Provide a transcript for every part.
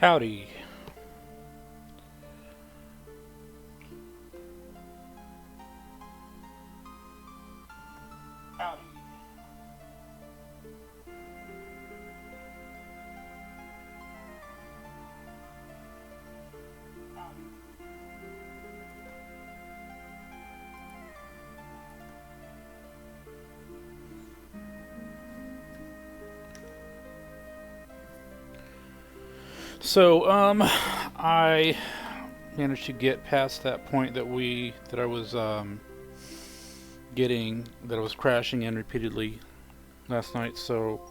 Howdy. So, I managed to get past that point that I was that I was crashing in repeatedly last night. So,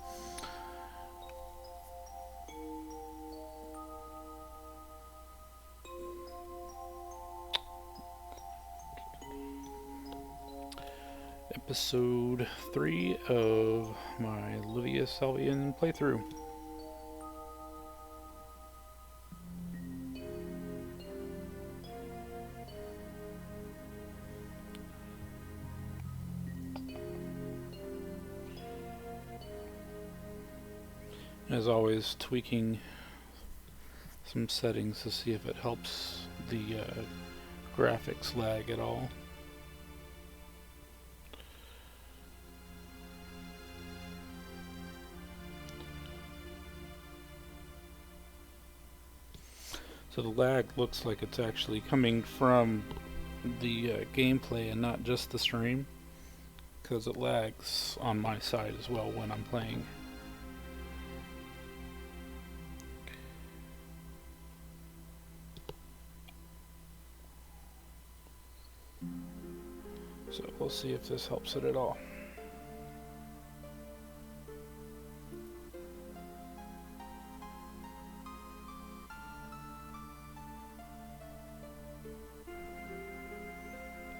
episode 3 of my Livia Salvian playthrough. As always, tweaking some settings to see if it helps the graphics lag at all. So the lag looks like it's actually coming from the gameplay and not just the stream, because it lags on my side as well when I'm playing. So we'll see if this helps it at all.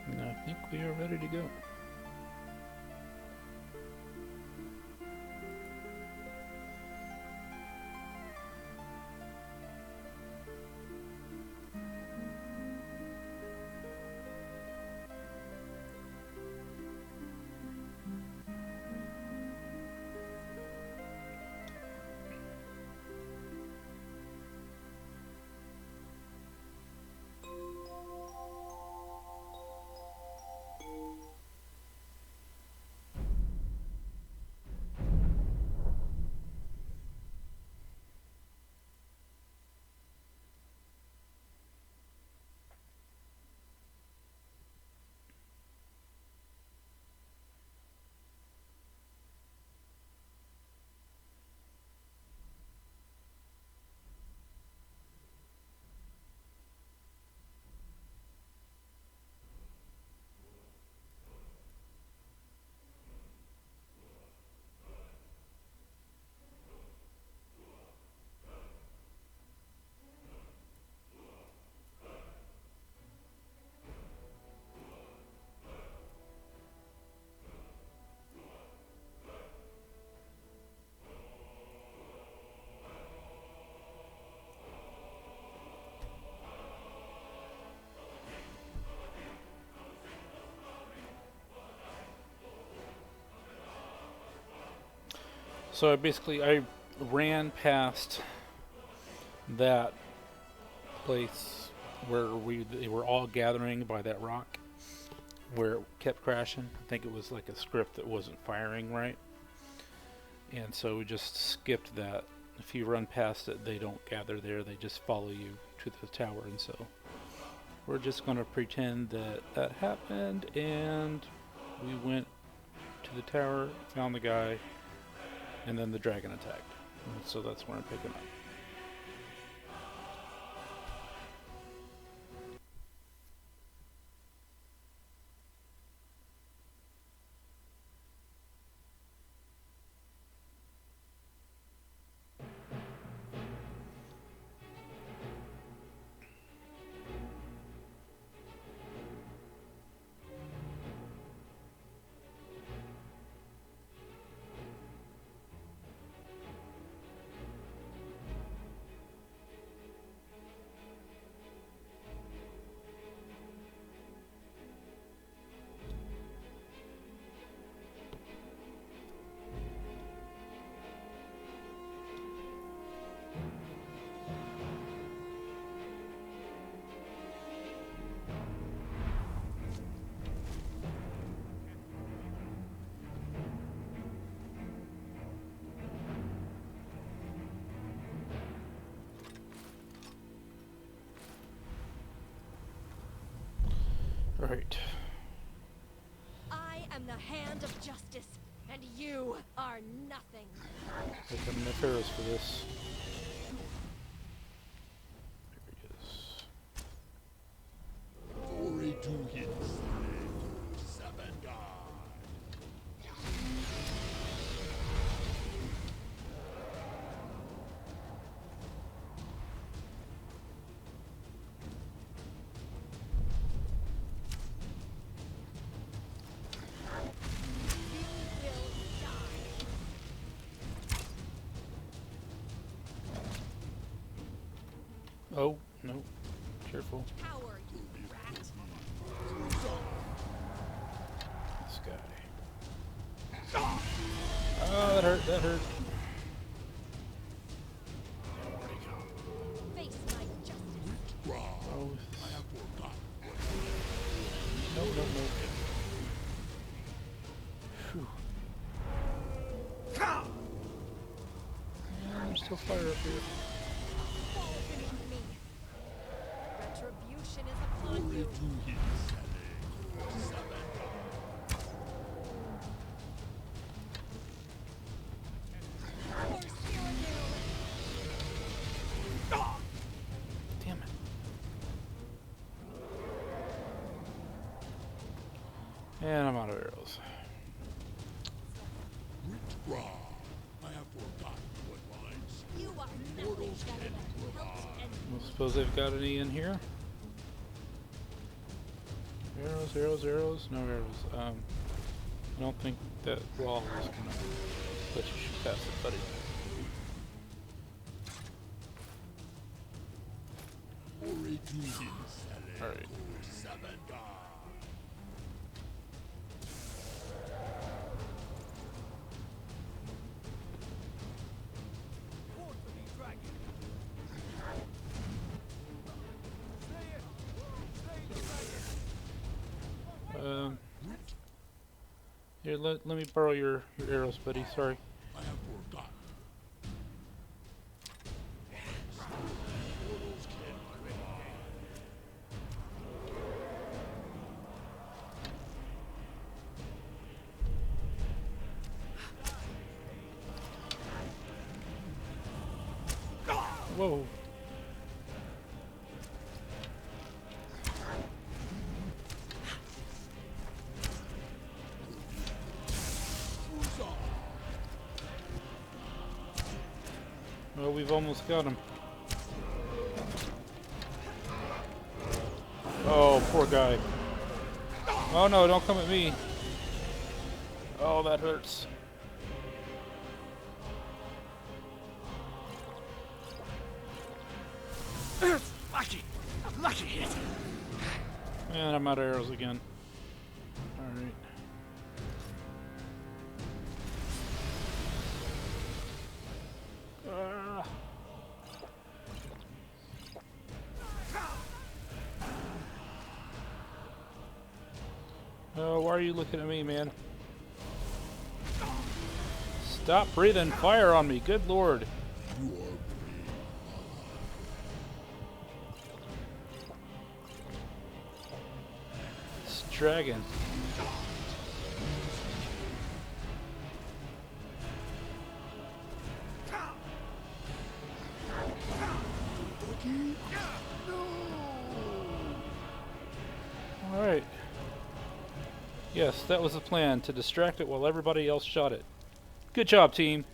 And I think we are ready to go. So I ran past that place where they were all gathering by that rock where it kept crashing. I think it was like a script that wasn't firing right. And so we just skipped that. If you run past it, they don't gather there. They just follow you to the tower. And so we're just going to pretend that that happened, and we went to the tower, found the guy, and then the dragon attacked. And so that's where I'm picking up. Right. I am the hand of justice, and you are nothing. There's enough arrows for this. There he is. Glory to his seven God. Oh, no. Careful. Coward, you rat. This guy. Oh, that hurt, that hurt. Where'd he go? Face my justice. Oh, I have forgotten. no, no, no. Phew. Yeah, there's still fire up here. Fall beneath me. Retribution is upon Glory you. to his seven For Cyrodiil. Damn it. And I'm out of arrows. Ra. I have forgotten what lines. You are nothing Mortals better can than provide. helps and I don't suppose they've got any in here. Arrows, arrows, arrows. No arrows. I don't think that wall is gonna let you shoot past it, buddy. Glory to his Alright. seven God. Here, let me borrow your arrows, buddy. Sorry. I have forgotten. Mortals can provide. Whoa. Well, we've almost got him. Oh, poor guy. Oh no, don't come at me. Oh, that hurts. Lucky hit. And I'm out of arrows again. Alright. Oh, why are you looking at me, man? Stop breathing fire on me, good lord. You are brave. This dragon. Alright. Yes, that was the plan, to distract it while everybody else shot it. Good job, team.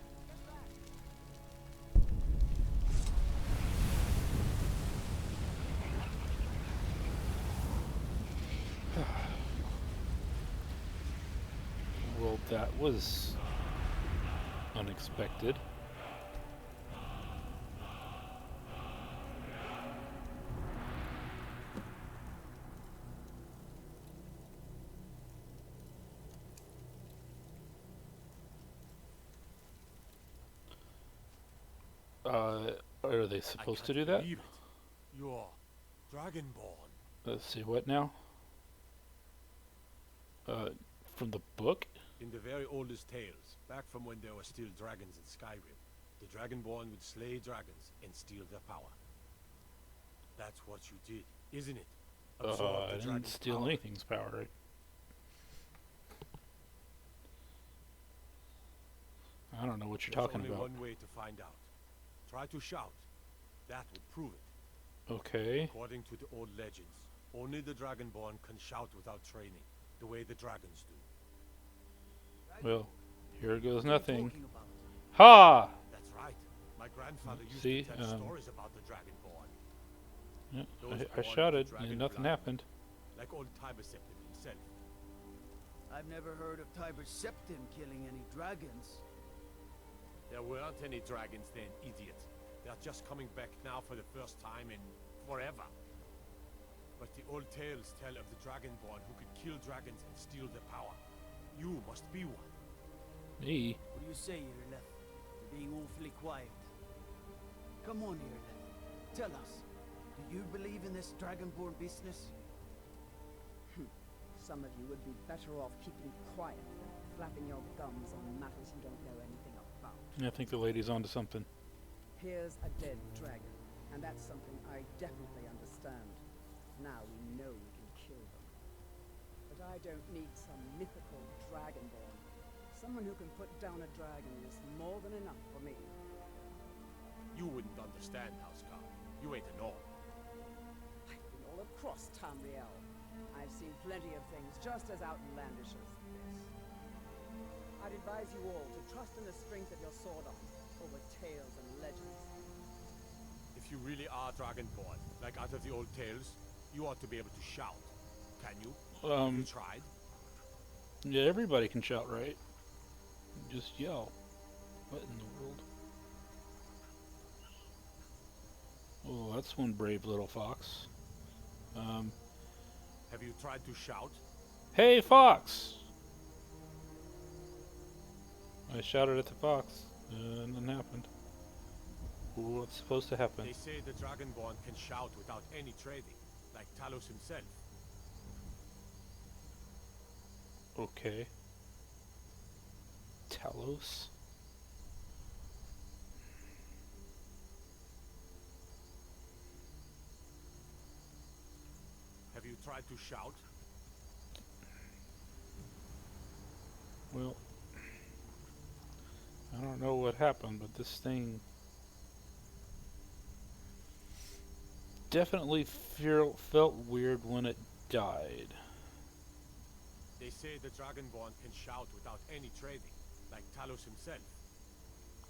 Well, that was unexpected. Are they supposed to do that? You're Dragonborn. Let's see, what now? From the book? In the very oldest tales, back from when there were still dragons in Skyrim, the Dragonborn would slay dragons and steal their power. That's what you did, isn't it? Absorb I the didn't dragon's steal power. anything's power, right? I don't know what you're There's talking only about. one way to find out. Try to shout. That would prove it. Okay. According to the old legends, only the Dragonborn can shout without training, the way the dragons do. Well, here goes What are you nothing. talking about? Ha! That's right. My grandfather used See, to tell stories about the Dragonborn. Yeah, Those I born with shouted dragon and nothing blood. happened. Like old Tiber Septim himself. I've never heard of Tiber Septim killing any dragons. There weren't any dragons then, idiot. They're just coming back now for the first time in forever. But the old tales tell of the Dragonborn who could kill dragons and steal their power. You must be one. Me? What do you say, Irleth? You're being awfully quiet. Come on, Irleth. Tell us. Do you believe in this Dragonborn business? Some of you would be better off keeping quiet than flapping your gums on matters you don't know anything about. I think the lady's onto something. Here's a dead dragon, and that's something I definitely understand. Now we know we can kill them. But I don't need some mythical dragonborn. Someone who can put down a dragon is more than enough for me. You wouldn't understand, Housecar. You ain't a gnome. I've been all across Tamriel. I've seen plenty of things just as outlandish as this. I'd advise you all to trust in the strength of your sword arm over tales and legends. If you really are Dragonborn, like out of the old tales, you ought to be able to shout. Can you? Have you tried? Yeah, everybody can shout, right? Just yell. What in the world? Oh, that's one brave little fox. Have you tried to shout? Hey, fox! I shouted at the fox, and nothing happened. What's supposed to happen? They say the Dragonborn can shout without any training, like Talos himself. Okay. Talos? Have you tried to shout? Well, I don't know what happened, but this thing definitely felt weird when it died. They say the Dragonborn can shout without any training, like Talos himself.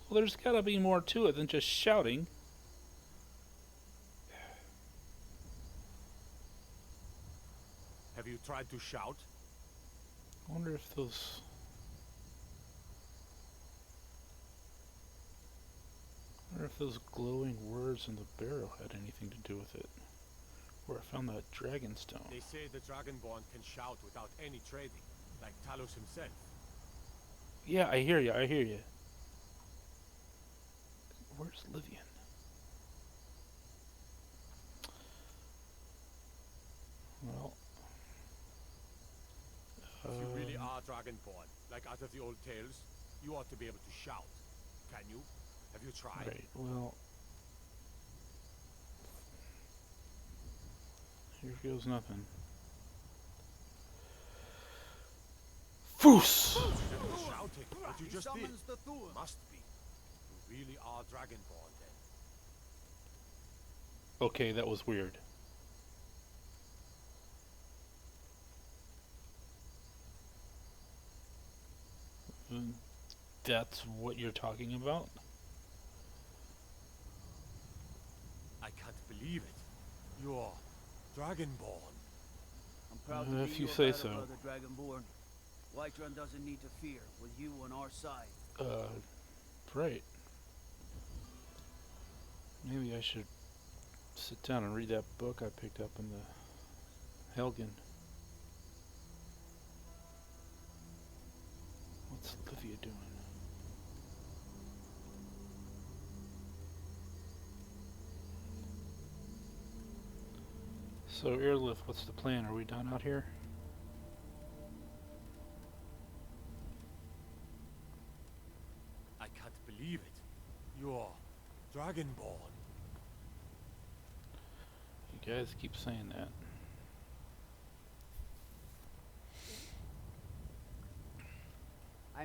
Well, there's gotta be more to it than just shouting. Have you tried to shout? I wonder if those... glowing words in the barrel had anything to do with it. Where I found that dragon stone. They say the Dragonborn can shout without any training, like Talos himself. Yeah, I hear you, I hear you. Where's Livian? Well... If you really are Dragonborn, like out of the old tales, you ought to be able to shout. Can you? Have you tried? Right, well... Here goes nothing. Foos! Shouting, what you He just did. summons the Thur. Must be. You really are Dragonborn then. Okay, that was weird. That's what you're talking about? I can't believe it. You're Dragonborn. I'm proud to If be you your say battle so. brother, Dragonborn. Whiterun doesn't need to fear with you on our side. Right. Maybe I should sit down and read that book I picked up in the Helgen. What's Livia doing? So, Airlift, what's the plan? Are we done out here? I can't believe it. You're Dragonborn. You guys keep saying that.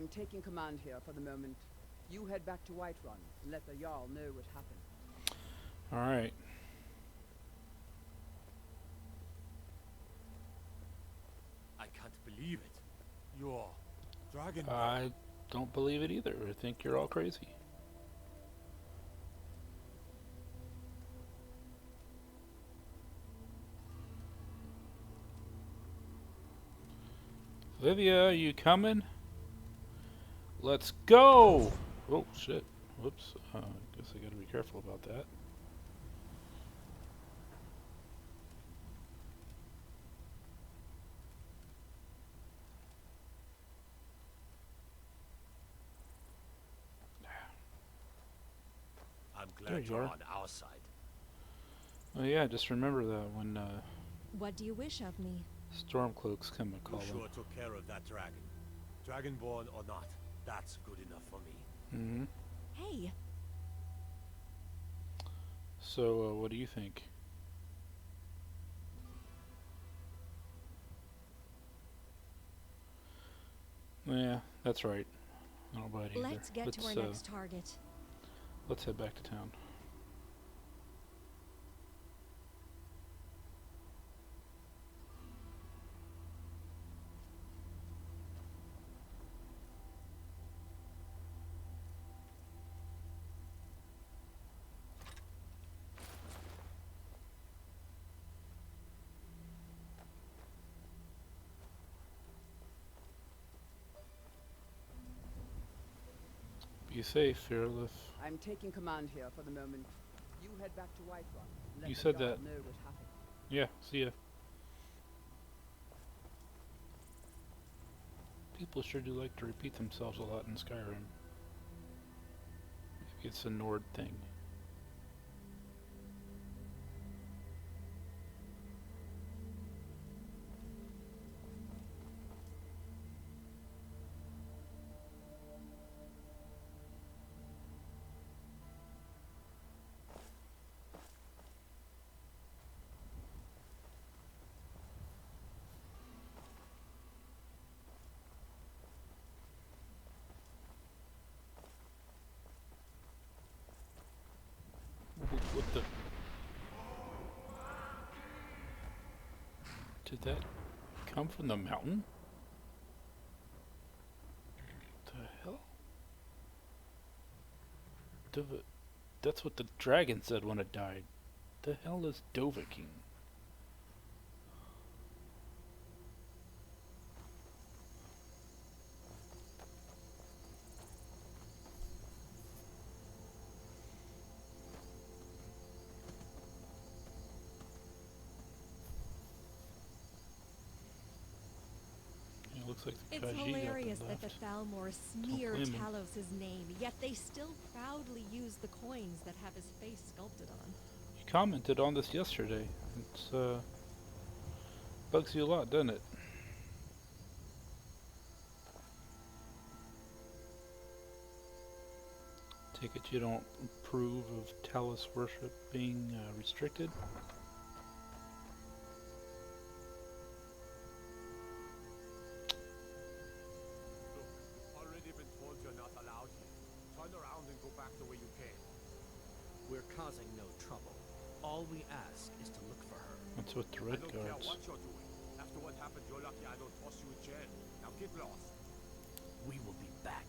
I'm taking command here for the moment. You head back to Whiterun and let the Jarl know what happened. Alright. I can't believe it. You're Dragon. I don't believe it either. I think you're all crazy. Livia, you coming? Let's go! Oh, shit. Whoops. Guess I gotta be careful about that. I'm There glad you you're are. on our side. Oh yeah, just remember that when What do you wish of me? Stormcloaks come and You call them. sure took care of that dragon. Dragonborn or not, that's good enough for me. Mm-hmm. Hey, So, what do you think? Yeah, that's right. I don't buy it either. let's get to our next target. Let's head back to town. Be safe, Fearless. I'm taking command here for the moment. You head back to Whiterun and let You the said Jarl that. know what happened. Yeah, see ya. People sure do like to repeat themselves a lot in Skyrim. Maybe it's a Nord thing. What the? Did that come from the mountain? The hell? That's what the dragon said when it died. The hell is Dovahkiin? It looks like the It's Khajiit hilarious up that and the left. Thalmor smear blame 'em. Talos' name, yet they still proudly use the coins that have his face sculpted on. You commented on this yesterday. It's bugs you a lot, doesn't it? Take it you don't approve of Talos worship being restricted? Look, you've already been told you're not allowed here. Turn around and go back the way you came. We're causing no trouble. All we ask is to look for her. That's what the I Red don't care Guards. what you're doing. After what happened, you're lucky I don't toss you in jail. Now get lost. We will be back.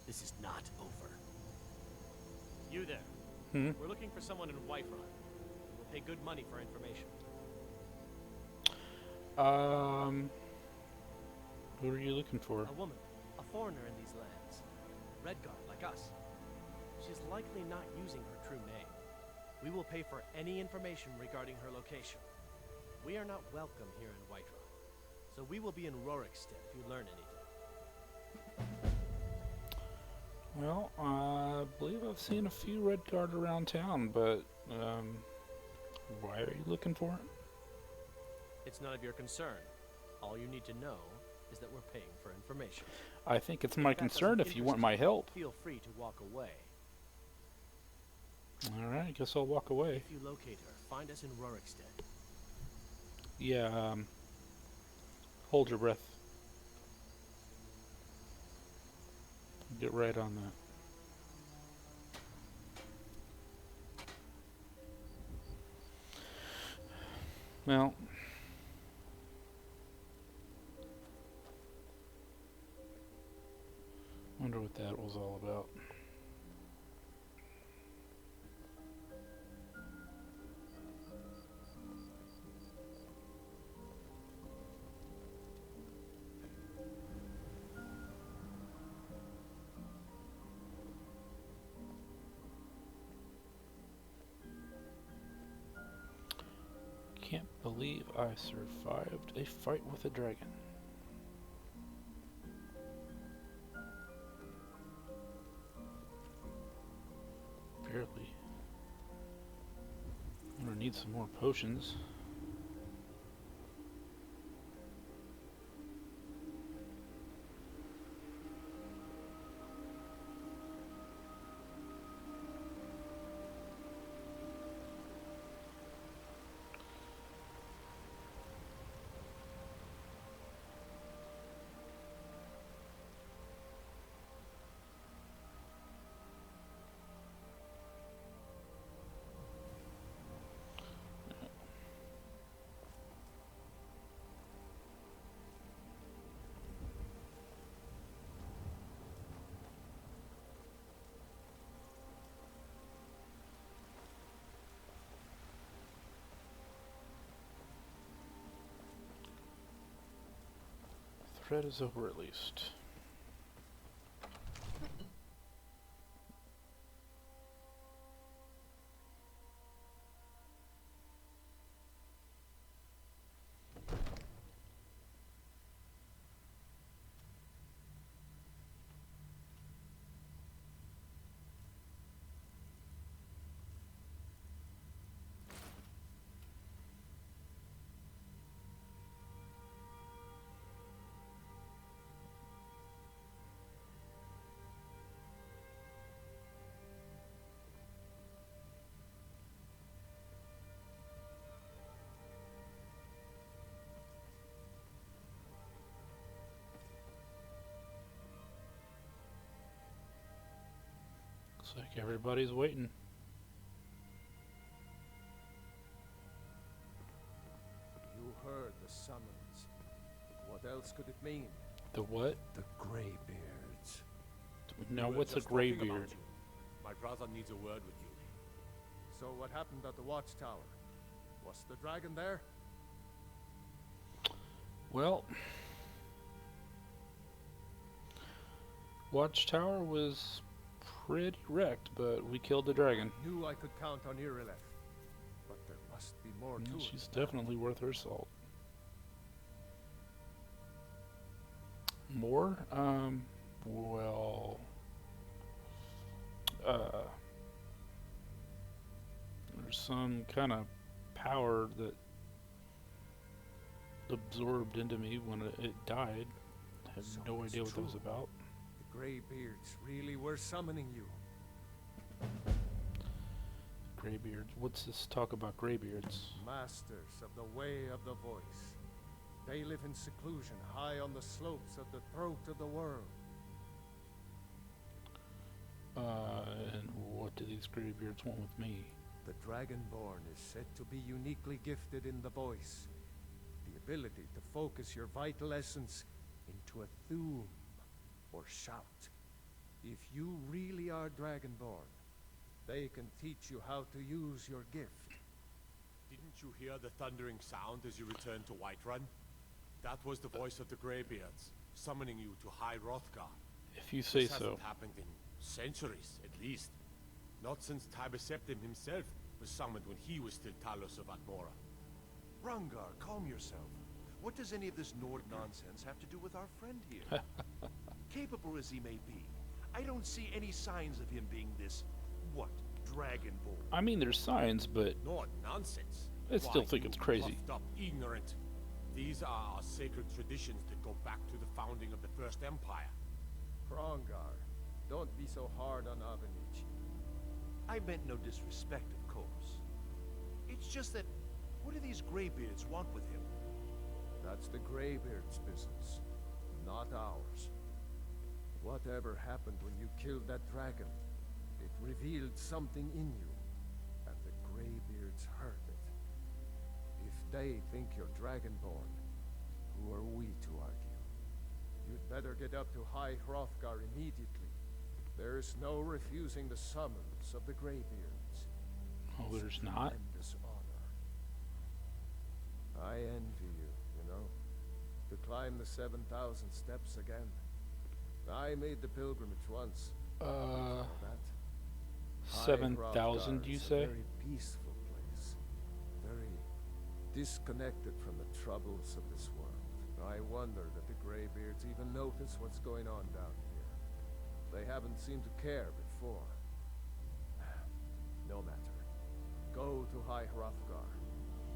This is not over. You there. Hmm? We're looking for someone in Whiterun. We'll pay good money for information. Who are you looking for? A woman, a foreigner in these lands. Redguard, like us. She's likely not using her true name. We will pay for any information regarding her location. We are not welcome here in Whiterun, so we will be in Rorikstead if you learn anything. Well, I believe I've seen a few Red Guard around town, but, why are you looking for it? It's none of your concern. All you need to know is that we're paying for information. I think it's my If that concern doesn't if you want interest my you, help. Feel free to walk away. Alright, guess I'll walk away. If you locate her, find us in Rorikstead. Yeah, hold your breath. Get right on that. Well, wonder what that was all about. Can't believe I survived a fight with a dragon. Barely. I'm gonna need some more potions. Thread is over at least. Looks like everybody's waiting. You heard the summons. What else could it mean? The what? The Greybeards. Now We were what's a just talking about graybeard? you. My brother needs a word with you. So what happened at the watchtower? Was the dragon there? Well, Watchtower was pretty wrecked, but we killed the dragon. Knew I could count on Irileth. But there must be more to it. She's definitely worth her salt. More? Well, there's some kind of power that absorbed into me when it died. I have So no it's idea what that was true. about. The Greybeards really were summoning you. Greybeards. What's this talk about greybeards? Masters of the way of the voice. They live in seclusion high on the slopes of the throat of the world. And what do these greybeards want with me? The Dragonborn is said to be uniquely gifted in the voice. The ability to focus your vital essence into a thum or shout. If you really are Dragonborn, they can teach you how to use your gift. Didn't you hear the thundering sound as you returned to Whiterun? That was the voice of the Greybeards, summoning you to High Hrothgar. If you say This so. hasn't happened in centuries, at least. Not since Tiber Septim himself was summoned when he was still Talos of Atmora. Rungar, calm yourself. What does any of this Nord nonsense have to do with our friend here? Capable as he may be, I don't see any signs of him being this, what, Dragonborn? I mean, there's signs, but Nord nonsense. I still Why, think you it's crazy. puffed up ignorant. These are our sacred traditions that go back to the founding of the First Empire. Hrongar, don't be so hard on Avenichi. I meant no disrespect, of course. It's just that, what do these Greybeards want with him? That's the Greybeards' business, not ours. Whatever happened when you killed that dragon, it revealed something in you, and the Greybeards heard it. If they think you're Dragonborn, who are we to argue? You'd better get up to High Hrothgar immediately. There's no refusing the summons of the Greybeards. Oh, there's not? Tremendous honor. I envy you, you know, to climb the 7,000 steps again. I made the pilgrimage once. That. 7,000, you say? A very peaceful place. Very disconnected from the troubles of this world. I wonder that the Greybeards even notice what's going on down here. They haven't seemed to care before. No matter. Go to High Hrothgar.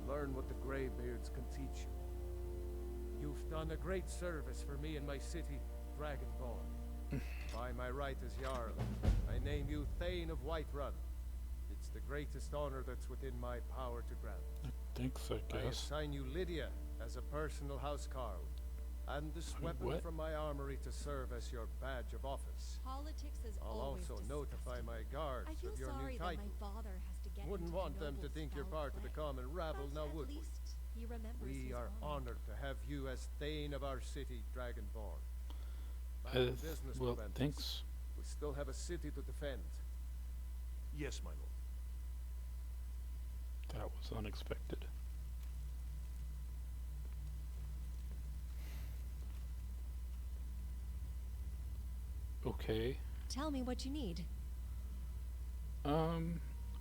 Learn what the Greybeards can teach you. You've done a great service for me and my city, Dragonborn. By my right as Jarl, I name you Thane of Whiterun. It's the greatest honor that's within my power to grant. Thanks, I I guess. assign you Lydia as a personal housecarl, and this weapon What? from my armory to serve as your badge of office. Politics is I'll always also notify disgusting. my guards I feel of your sorry new that title. my father has to get Wouldn't into want the them to noble's think you're foul part of the play. common rabble, But now at would we? least he remembers We his are honor. honored to have you as Thane of our city, Dragonborn. Back to business, Well, Proventus. thanks. We still have a city to defend. Yes, my lord. That was unexpected. Okay. Tell me what you need.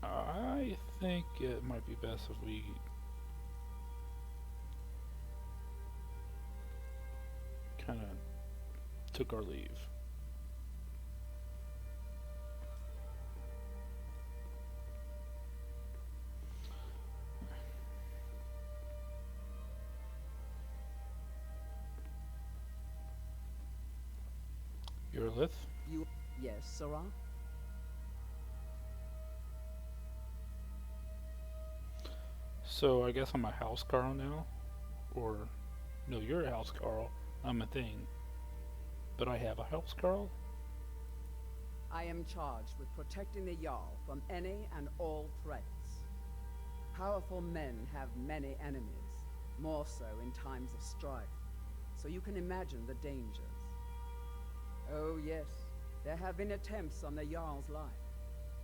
I think it might be best if we kind of took our leave. Eurolith? You... Yes, Sarah? So I guess I'm a house Carl now? Or, no, you're a house Carl. I'm a thing. But I have a house Carl? I am charged with protecting the Jarl from any and all threats. Powerful men have many enemies, more so in times of strife, so you can imagine the dangers. Oh yes, there have been attempts on the Jarl's life.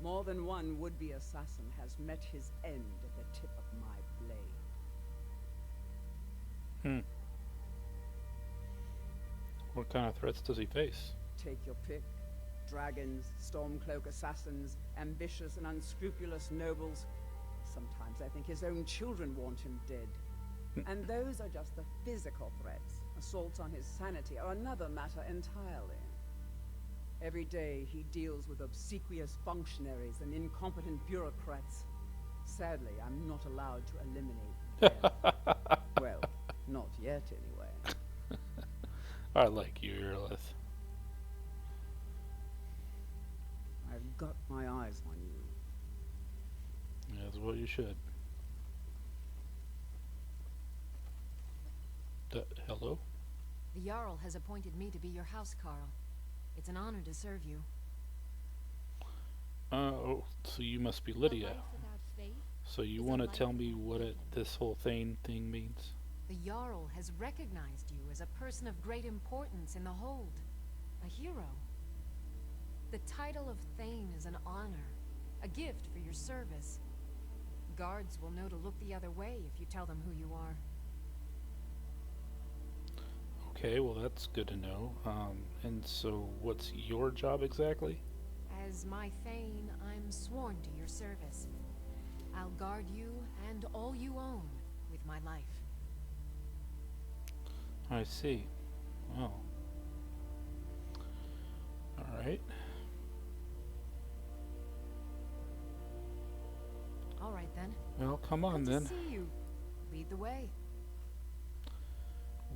More than one would-be assassin has met his end at the tip of my blade. What kind of threats does he face? Take your pick. Dragons, Stormcloak assassins, ambitious and unscrupulous nobles. Sometimes I think his own children want him dead. And those are just the physical threats. Assaults on his sanity are another matter entirely. Every day he deals with obsequious functionaries and incompetent bureaucrats. Sadly, I'm not allowed to eliminate them. Well, not yet anyway. I like you, Eurolith. I've got my eyes on you. That's what you should. Hello? The Jarl has appointed me to be your housecarl. It's an honor to serve you. Oh, so you must be Lydia. A life without faith So you is a want to life tell me without what vision. this whole thing means? The Jarl has recognized you as a person of great importance in the Hold. A hero. The title of Thane is an honor. A gift for your service. Guards will know to look the other way if you tell them who you are. Okay, well that's good to know. And so what's your job exactly? As my Thane, I'm sworn to your service. I'll guard you and all you own with my life. I see. Well. Alright. All right then. Well, come on Good then. to see you. Lead the way.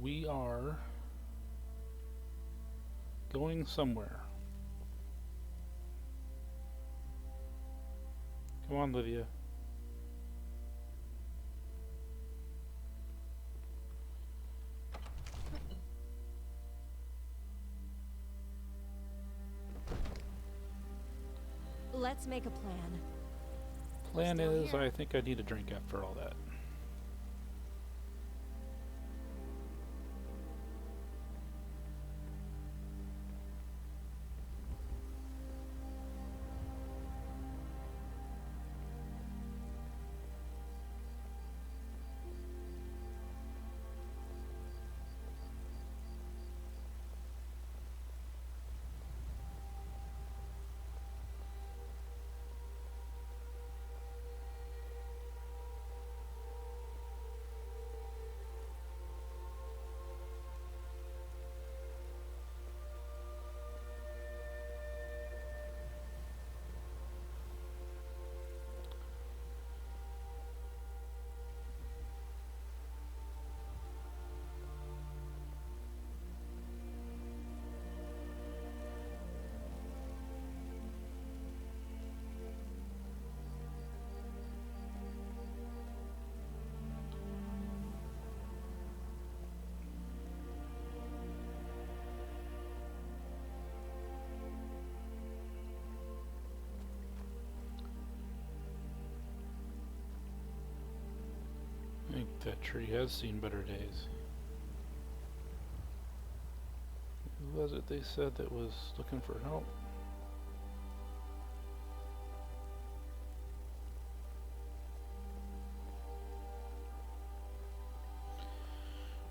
We are going somewhere. Come on, Livia. Let's make a plan. Plan Still is, here. I think I need a drink after all that. I think that tree has seen better days. Who was it they said that was looking for help?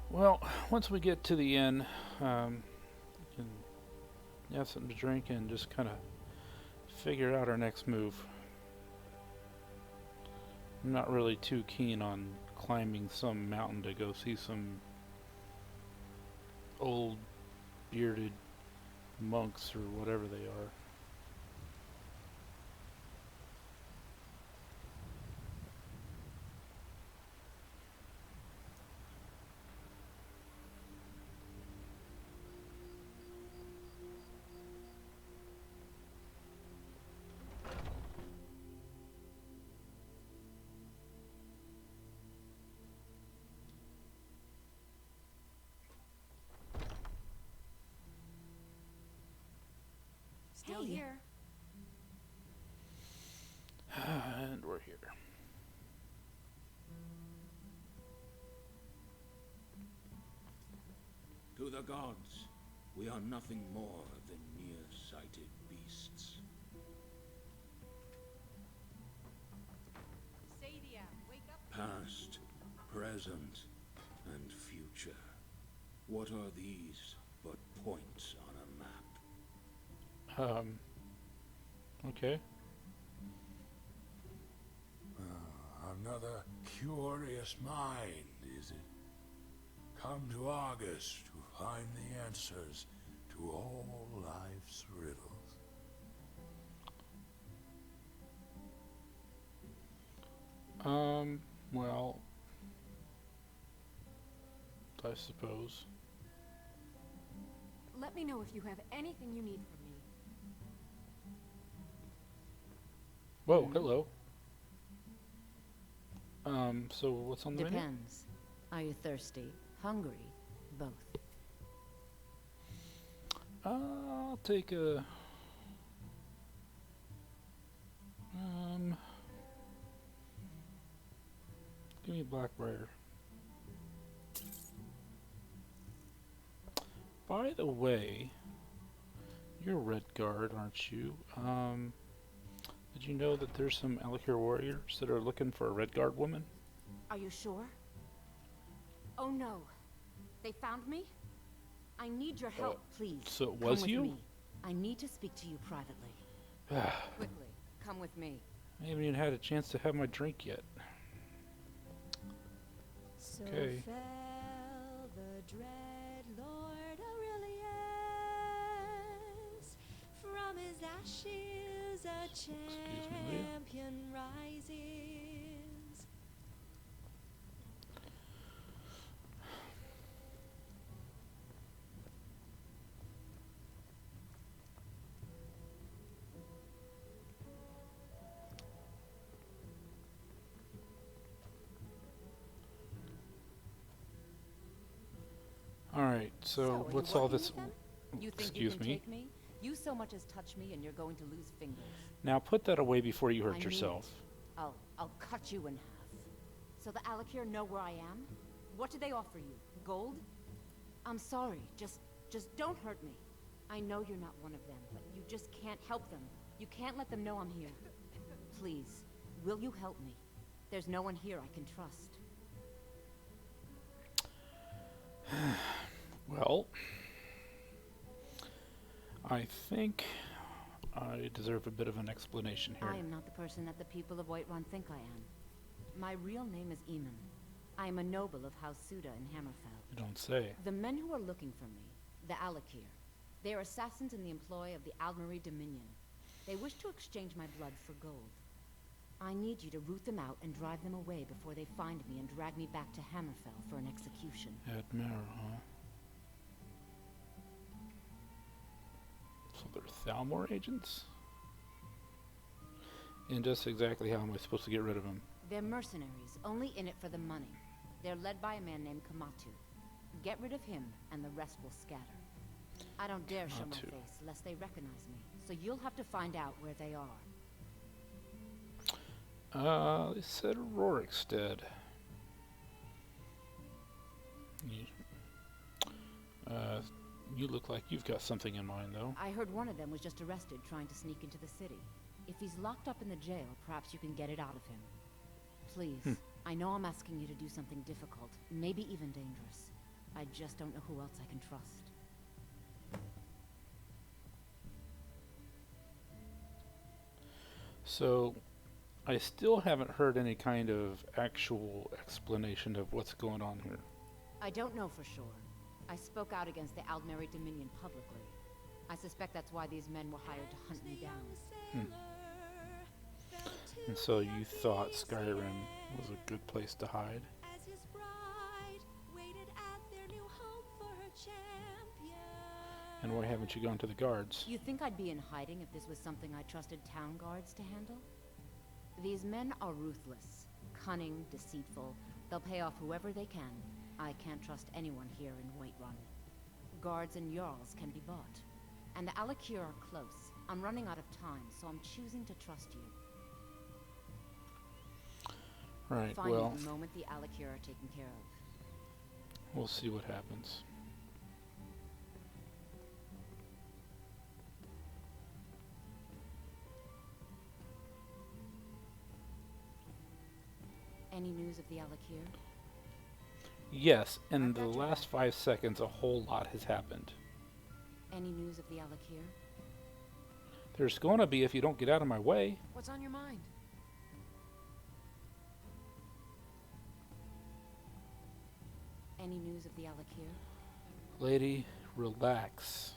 Well, once we get to the inn, we can have something to drink and just kind of figure out our next move. I'm not really too keen on climbing some mountain to go see some old bearded monks or whatever they are. Still here. And we're here. To the gods, we are nothing more than near-sighted beasts. Sadia, wake up. Past, present, and future. What are these but points on a map? Okay. Another curious mind, is it? Come to Argus to find the answers to all life's riddles. Well, I suppose. Let me know if you have anything you need from me. Whoa, hello. So what's on the menu? Depends. Are you thirsty? Hungry? Both. I'll take a... give me a Blackbriar. By the way, you're Redguard, aren't you? Did you know that there's some Alikir warriors that are looking for a Redguard woman? Are you sure? Oh no. They found me? I need your help, please. So it was come you? with me. I need to speak to you privately. Quickly, come with me. I haven't even had a chance to have my drink yet. So Okay. fell the dread Lord Aurelius. From his ashes a Leah. champion rises. Alright, so So, are you what's all working this... with them? You think Excuse you can me? take me? You so much as touch me and you're going to lose fingers. Now put that away before you I hurt mean yourself. it. I'll cut you in half. So the Alakir know where I am? What do they offer you? Gold? I'm sorry, just don't hurt me. I know you're not one of them, but you just can't help them. You can't let them know I'm here. Please, will you help me? There's no one here I can trust. Well, I think I deserve a bit of an explanation here. I am not the person that the people of Whiterun think I am. My real name is Eamon. I am a noble of House Suda in Hammerfell. You don't say. The men who are looking for me, the Alakir, they are assassins in the employ of the Aldmeri Dominion. They wish to exchange my blood for gold. I need you to root them out and drive them away before they find me and drag me back to Hammerfell for an execution. Admir, huh? So they're Thalmor agents? And just exactly how am I supposed to get rid of them? They're mercenaries, only in it for the money. They're led by a man named Kamatu. Get rid of him, and the rest will scatter. I don't dare show my face, lest they recognize me. So you'll have to find out where they are. They said Rorikstead. You look like you've got something in mind, though. I heard one of them was just arrested trying to sneak into the city. If he's locked up in the jail, perhaps you can get it out of him. Please, I know I'm asking you to do something difficult, maybe even dangerous. I just don't know who else I can trust. So, I still haven't heard any kind of actual explanation of what's going on here. I don't know for sure. I spoke out against the Aldmeri Dominion publicly. I suspect that's why these men were hired to hunt me down. And so you thought Skyrim was a good place to hide? As his bride waited at their new home for her champion. And why haven't you gone to the guards? You think I'd be in hiding if this was something I trusted town guards to handle? These men are ruthless, cunning, deceitful. They'll pay off whoever they can. I can't trust anyone here in Whiterun. Guards and Jarls can be bought. And the Alakir are close. I'm running out of time, so I'm choosing to trust you. Right, Find well, me the moment the Alakir are taken care of. we'll see what happens. Any news of the Alakir? Yes, in the last 5 seconds, a whole lot has happened. Any news of the Alakir? There's going to be if you don't get out of my way. What's on your mind? Any news of the Alakir? Lady, relax.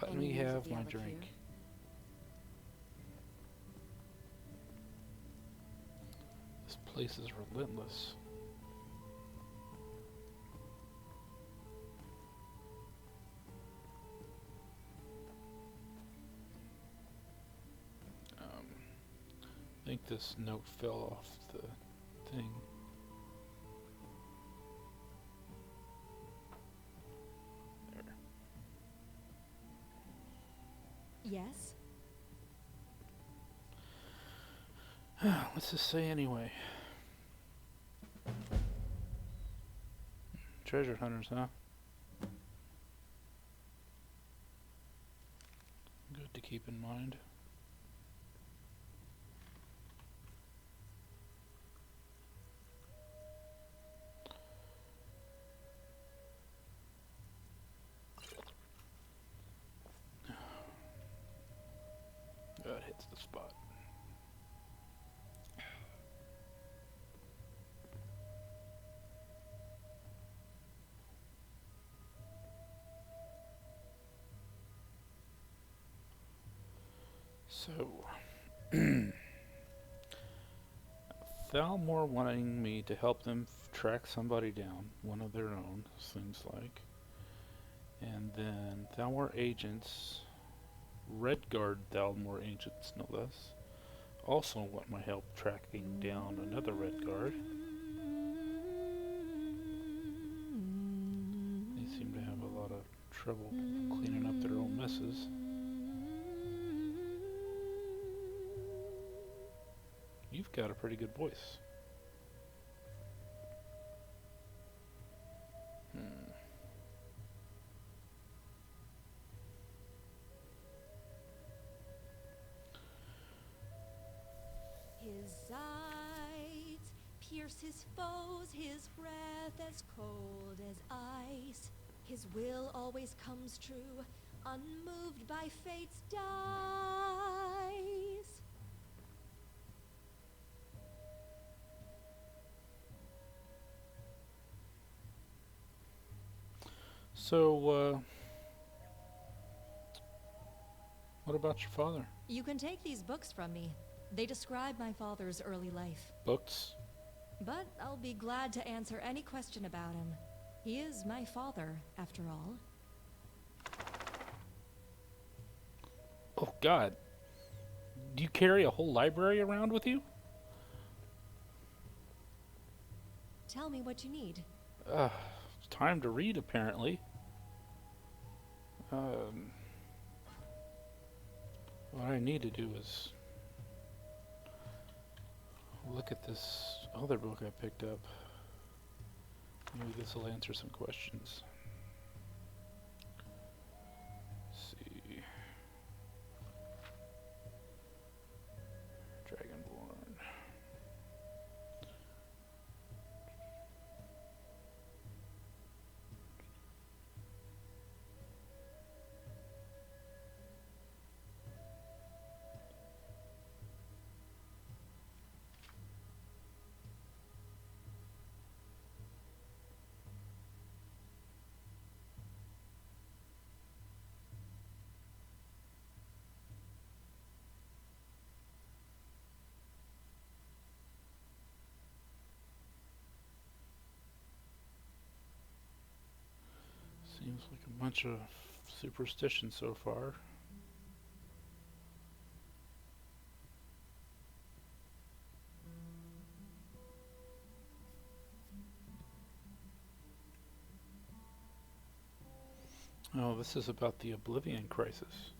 Let Any me news of have the my Alakir? drink. This place is relentless. I think this note fell off the thing. Yes? What's this say anyway? Treasure hunters, huh? Good to keep in mind. That hits the spot. So, Thalmor wanting me to help them track somebody down, one of their own, seems like. And then Thalmor agents, Redguard Thalmor agents no less, also want my help tracking down another Redguard. They seem to have a lot of trouble cleaning up their own messes. You've got a pretty good voice. His eyes pierce his foes, his breath as cold as ice. His will always comes true, unmoved by fate's dice. So, what about your father? You can take these books from me. They describe my father's early life. Books? But I'll be glad to answer any question about him. He is my father, after all. Oh, God. Do you carry a whole library around with you? Tell me what you need. It's time to read, apparently. What I need to do is look at this other book I picked up. Maybe this will answer some questions. Let's see. Dragonborn. Seems like a bunch of superstition so far. Oh, this is about the Oblivion Crisis.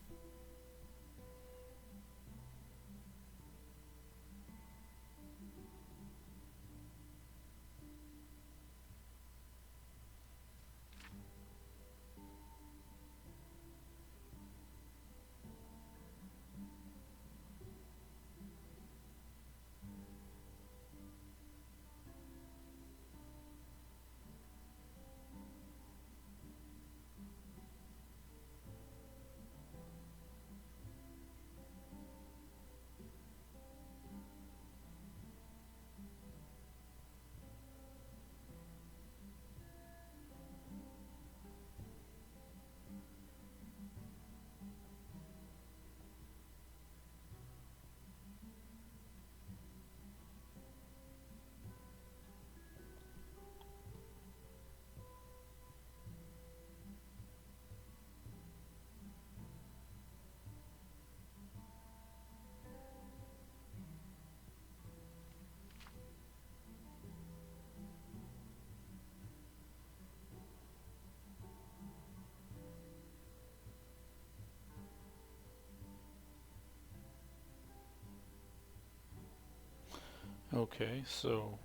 Okay, so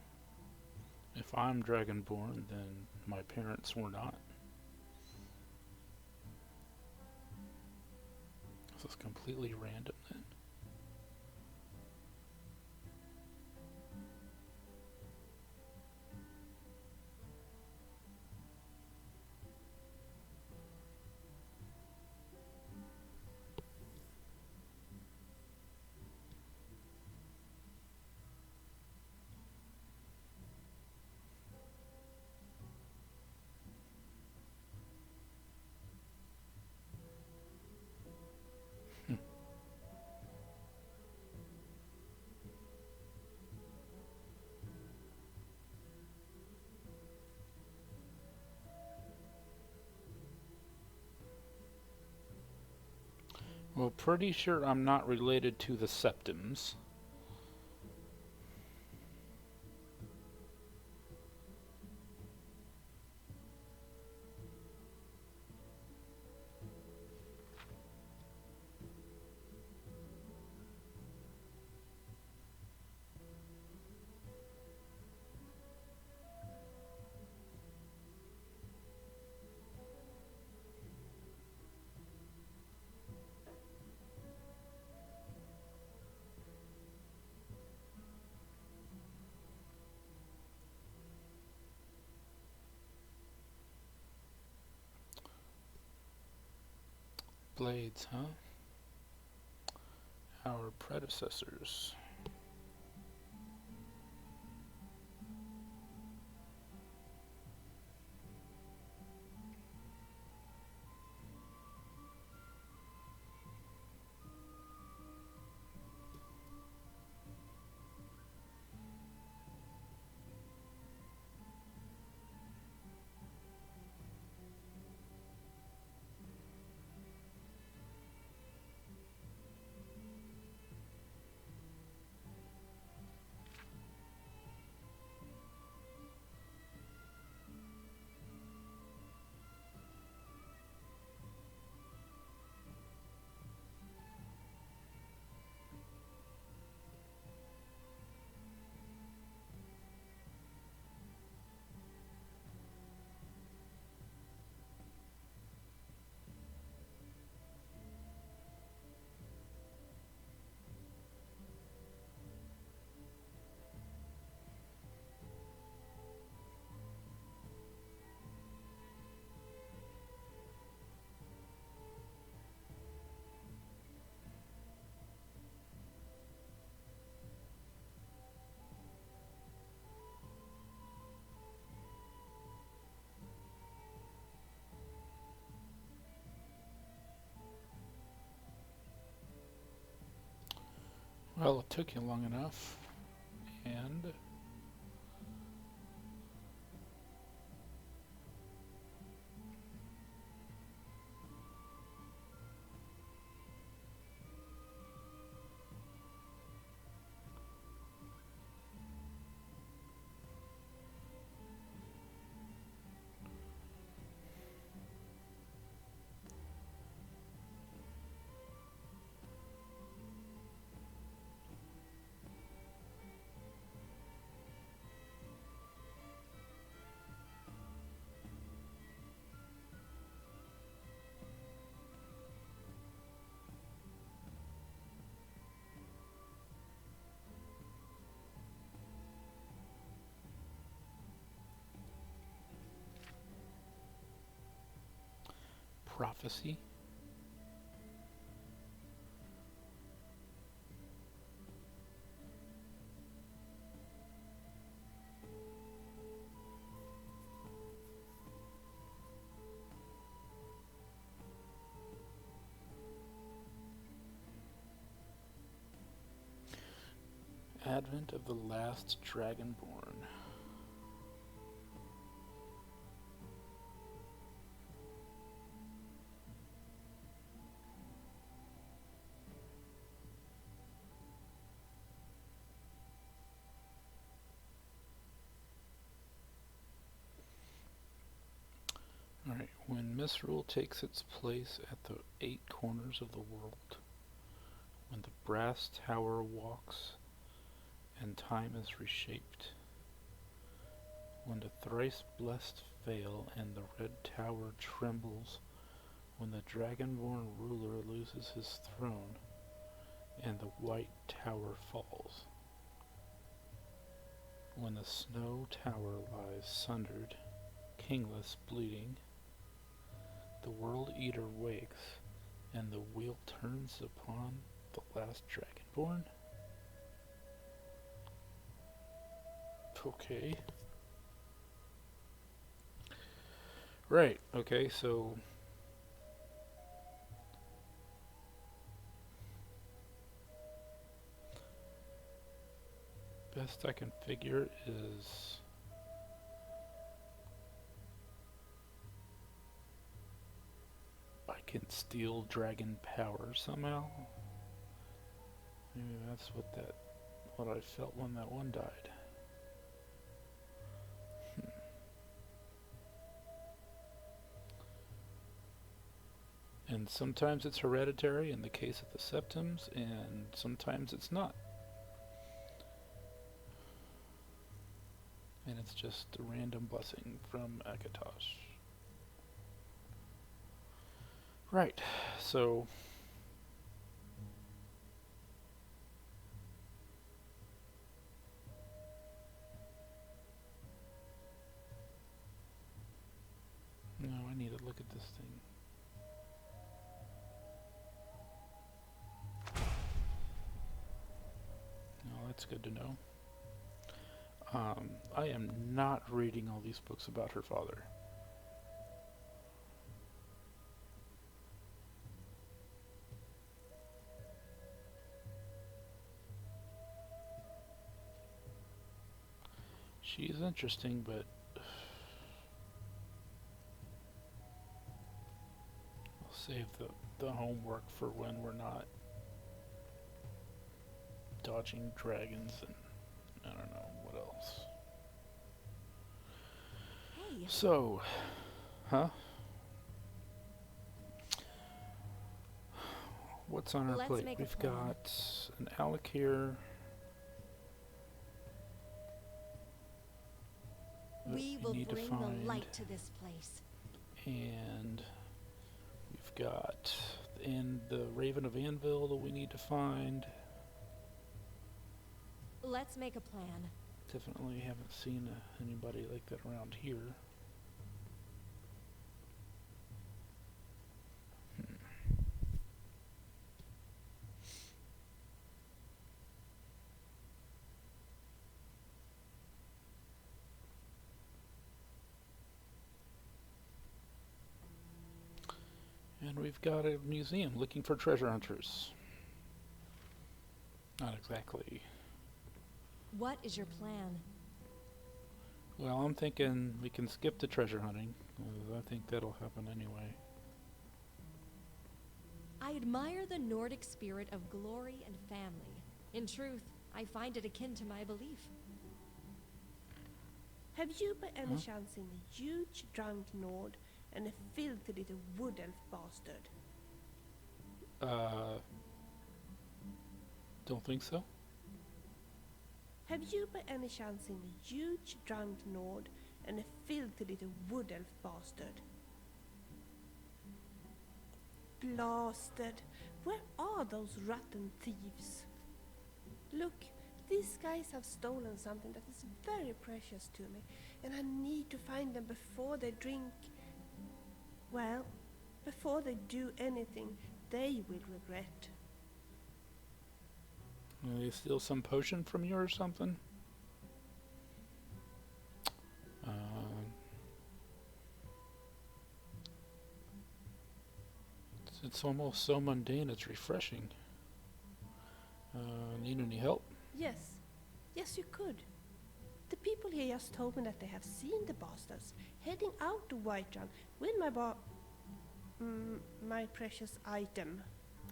if I'm Dragonborn, then my parents were not. This is completely random then. Well, pretty sure I'm not related to the Septims. blades, huh? Our predecessors. Well, it took you long enough, and prophecy. Advent of the last Dragonborn. Alright, when misrule takes its place at the 8 corners of the world, when the brass tower walks and time is reshaped, when the thrice blessed fail and the red tower trembles, when the dragonborn ruler loses his throne and the white tower falls, when the snow tower lies sundered, kingless, bleeding, the world eater wakes and the wheel turns upon the last dragonborn. Okay. Right, okay, so best I can figure is I can steal dragon power somehow. Maybe that's what I felt when that one died. And sometimes it's hereditary in the case of the septums, and sometimes it's not. And it's just a random blessing from Akatosh. Right, so no, I need to look at this thing. That's good to know. I am not reading all these books about her father. She's interesting, but I'll save the homework for when we're not dodging dragons and I don't know what else. Hey. So, huh? What's on our Let's plate? make a We've plan. got an Alec here. We will need to bring the find. light to this place. And we've got the Raven of Anvil that we need to find. Let's make a plan. Definitely haven't seen anybody like that around here. And we've got a museum looking for treasure hunters. Not exactly. What is your plan? Well, I'm thinking we can skip the treasure hunting. I think that'll happen anyway. I admire the Nordic spirit of glory and family. In truth, I find it akin to my belief. Have you by any chance seen a huge drunk Nord and a filthy little wood elf bastard? Don't think so. Have you by any chance seen a huge drunk Nord and a filthy little wood elf bastard? Blasted! Where are those rotten thieves? Look, these guys have stolen something that is very precious to me, and I need to find them before they drink. Well, before they do anything, they will regret. They steal some potion from you or something? It's almost so mundane, it's refreshing. Need any help? Yes, yes you could. The people here just told me that they have seen the bastards heading out to Whiterun with my precious item.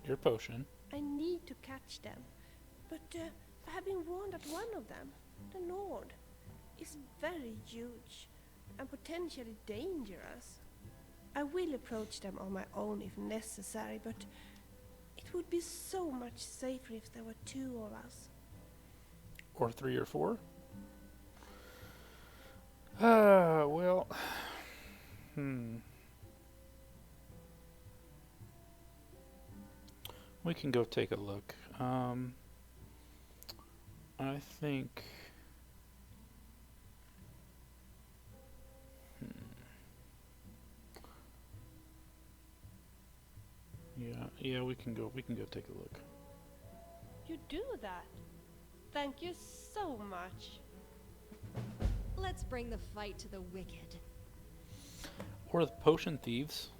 Your potion. I need to catch them, but I have been warned that one of them, the Nord, is very huge and potentially dangerous. I will approach them on my own if necessary, but it would be so much safer if there were two of us. Or 3 or 4? Well... We can go take a look. I think... Yeah, we can go take a look. You do that? Thank you so much. Let's bring the fight to the wicked. Or the potion thieves.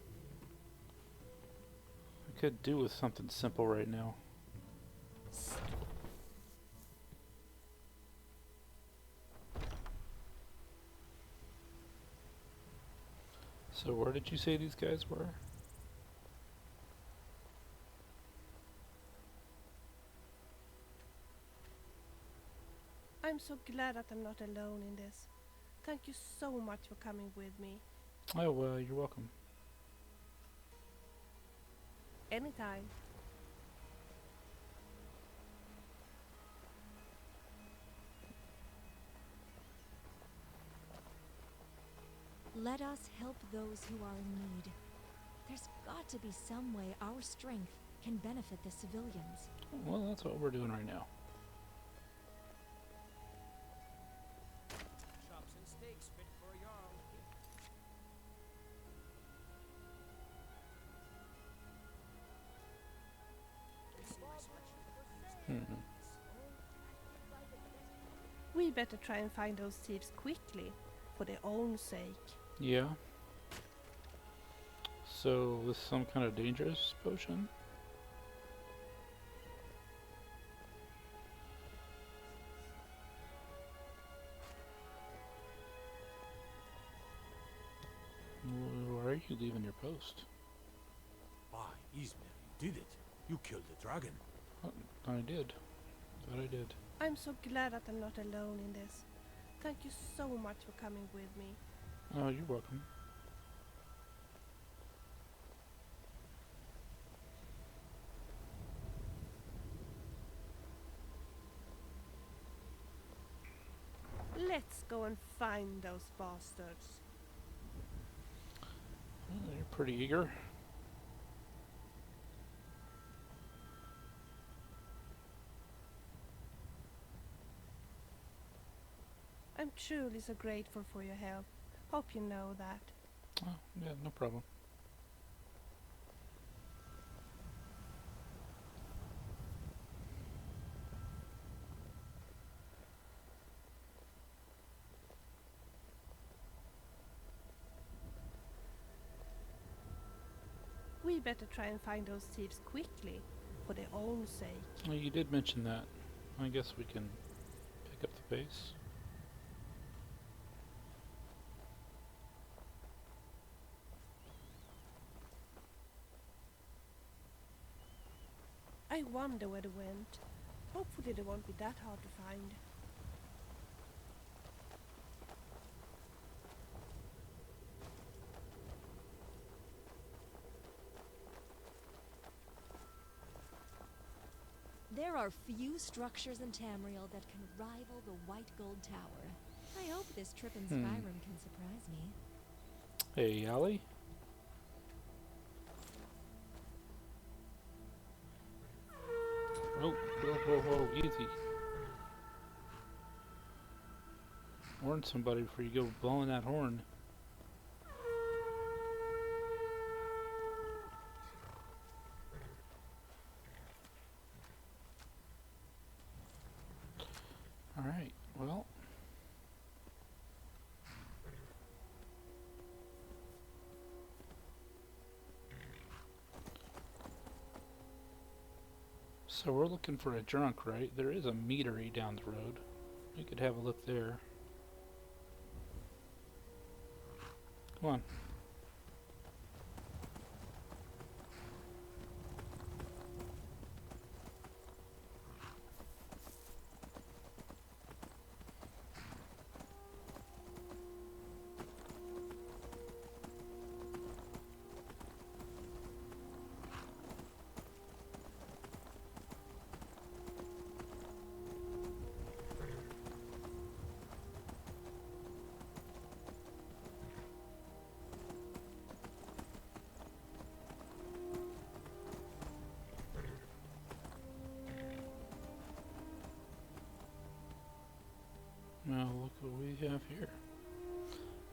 I could do with something simple right now. So where did you say these guys were? I'm so glad that I'm not alone in this. Thank you so much for coming with me. Oh, well, you're welcome. Anytime. Let us help those who are in need. There's got to be some way our strength can benefit the civilians. Well, that's what we're doing right now. Chops and steaks fit for a Jarl. better try and find those thieves quickly, for their own sake. Yeah. So, this is some kind of dangerous potion? Why are you leaving your post? By Ismail, you did it. You killed the dragon. I did. That I did. I'm so glad that I'm not alone in this. Thank you so much for coming with me. Oh, you're welcome. Let's go and find those bastards. You're pretty eager. I'm truly so grateful for your help. Hope you know that. Oh, yeah, no problem. We better try and find those thieves quickly, for their own sake. Well, you did mention that. I guess we can pick up the pace. I wonder where they went. Hopefully they won't be that hard to find. There are few structures in Tamriel that can rival the White Gold Tower. I hope this trip in Skyrim can surprise me. Hey, Allie? Oh, whoa, easy. Warn somebody before you go blowing that horn. Alright, well. So we're looking for a drunk, right? There is a meadery down the road. We could have a look there. Come on. Now look what we have here.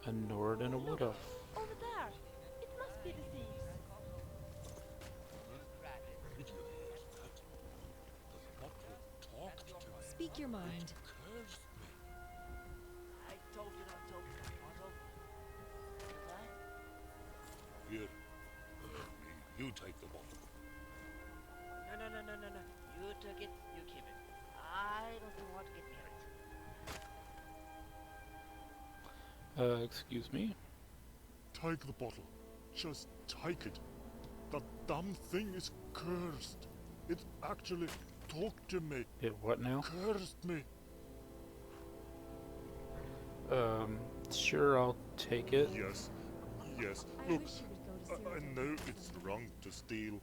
A Nord and a Wood Elf. Over there! It must be the thieves. Did you hear that? The bottle talked to me. Speak your mind. Cursed me. I told you not to open that bottle. Did I? Here, you take the bottle. No. You took it, you keep it. I don't even want to get near it. Excuse me? Take the bottle. Just take it. That damn thing is cursed. It actually talked to me. It what now? Cursed me. Sure, I'll take it. Yes. I Look, wish you would go to I Citizenry. know it's wrong to steal,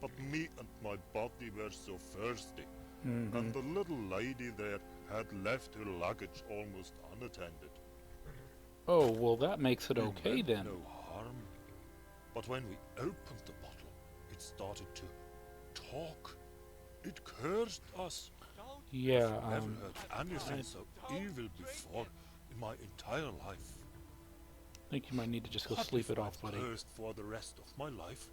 but me and my body were so thirsty. And the little lady there had left her luggage almost unattended. Oh, well that makes it We okay meant then. no harm. But when we opened the bottle, it started to talk. It cursed us. Yeah, I've never heard anything so evil before in my entire life. I think you might need to just go What sleep if it off, I'm buddy. cursed for the rest of my life?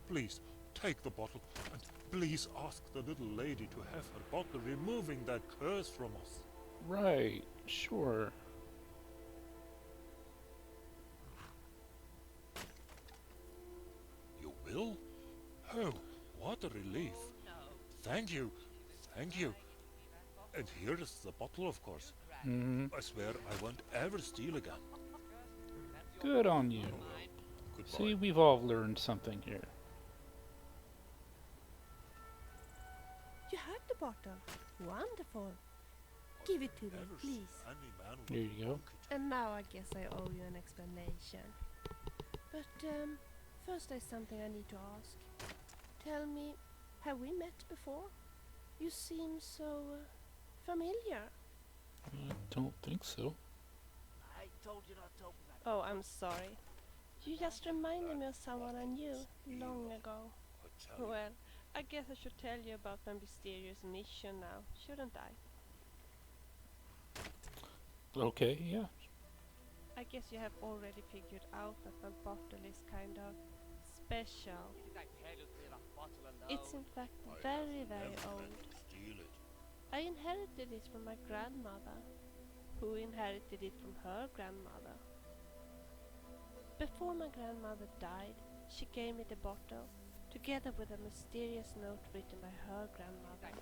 Please, take the bottle, and please ask the little lady to have her bottle removing that curse from us. Right, sure. You will? Oh, what a relief. Thank you. Thank you. And here is the bottle, of course. Mm-hmm. I swear I won't ever steal again. Good on you. Goodbye. See, we've all learned something here. You have the bottle. Wonderful. Give it to me, please. There you go. And now I guess I owe you an explanation. But first there's something I need to ask. Tell me, have we met before? You seem so familiar. I don't think so. I told you not to open that. Oh, I'm sorry. You just reminded me of someone I knew long ago. Well, I guess I should tell you about my mysterious mission now, shouldn't I? Okay, yeah. I guess you have already figured out that my bottle is kind of special. It's in fact very, very old. I inherited it from my grandmother, who inherited it from her grandmother. Before my grandmother died, she gave me the bottle, together with a mysterious note written by her grandmother.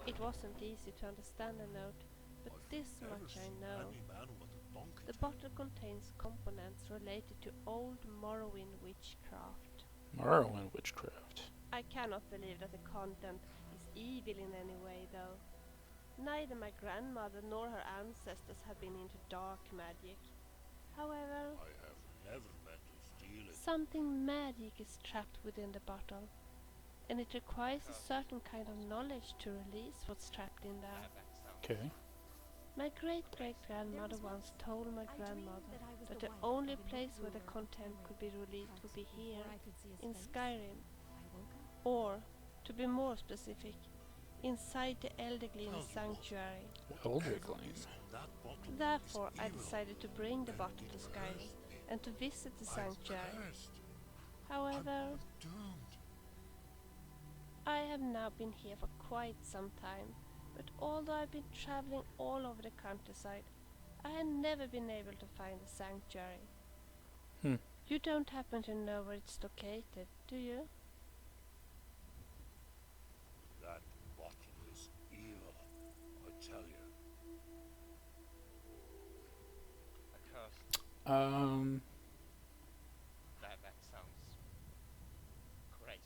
It wasn't easy to understand the note, but this much I know. The bottle contains components related to old Morrowind witchcraft. Morrowind witchcraft. I cannot believe that the content is evil in any way, though. Neither my grandmother nor her ancestors have been into dark magic. However, I have never meant to steal it. something magic is trapped within the bottle, and it requires a certain kind of knowledge to release what's trapped in there. Okay. My great-great-grandmother once told my grandmother that the only place where the content could be released would be here, in Skyrim. Or, to be more specific, inside the Eldergleam Sanctuary. Eldergleam. Therefore, I decided to bring the bottle to Skyrim and to visit the sanctuary. However, I have now been here for quite some time, but although I've been traveling all over the countryside, I have never been able to find the sanctuary. You don't happen to know where it's located, do you? That bottle is evil, I tell you. That sounds crazy.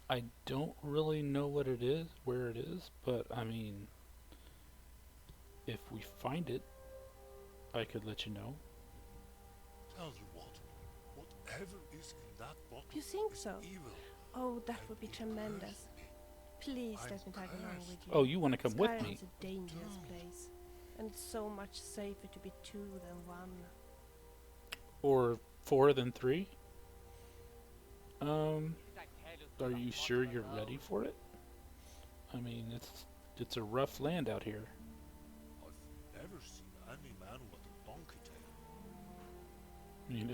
I don't really know what it is, where it is, but I mean, if we find it, I could let you know. Tell you what, whatever is in that bottle You think is so? evil. Oh, that would be tremendous. Please let me tag along with you. Oh, you want to come with me? Skyrim's a dangerous place, and it's so much safer to be two than one. Or 4 than 3? Are you sure you're ready for it? I mean, it's a rough land out here. I've never seen any man with a donkey tail. I mean,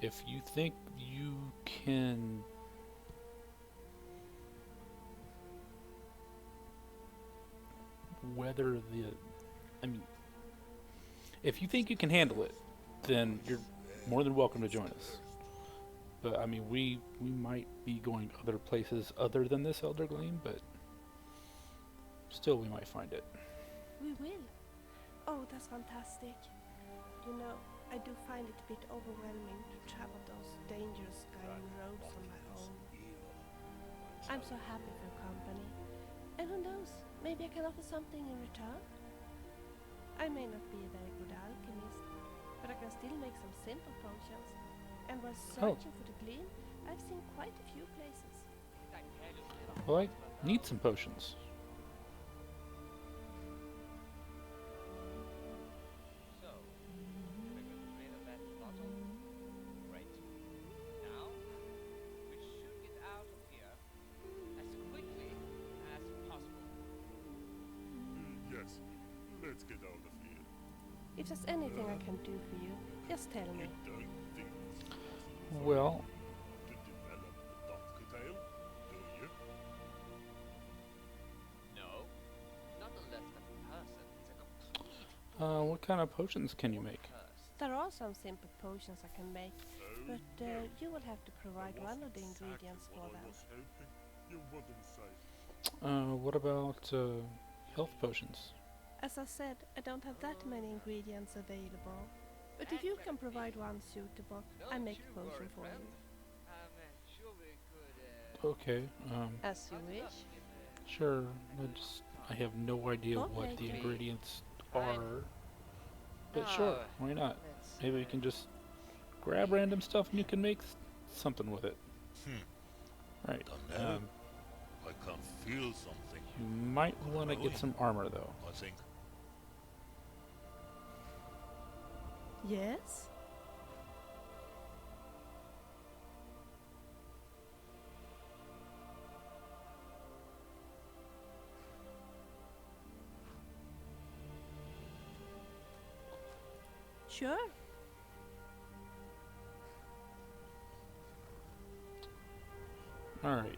if you think you can weather the, I mean, if you think you can handle it, then you're more than welcome to join us. But I mean, we might be going other places other than this Eldergleam, but still we might find it. We will. Oh, that's fantastic. You know, I do find it a bit overwhelming to travel those dangerous Skyrim roads on my own. I'm so happy for your company. And who knows, maybe I can offer something in return? I may not be a very good alchemist, but I can still make some simple potions. And while searching for the gleam, I've seen quite a few places. Well, I need some potions. So, we're going to trade on that bottle? Great. Now, we should get out of here as quickly as possible. Yes, let's get out of here. If there's anything I can do for you, just tell me. You don't think Well, to develop the donkey tail, do you? No. kind of potions can you make? There are some simple potions I can make, but you will have to provide one of the ingredients for them. You wouldn't say. What about health potions? As I said, I don't have that many ingredients available. But if you can provide one suitable, I make a potion for you. Sure we could, Okay. As you wish. Sure. I have no idea what Okay, the okay. ingredients are. But sure, why not? Maybe you can just grab random stuff and you can make something with it. Right. Don't know. I can feel something. You might want to get some armor though. I think. Yes? Sure. Alright.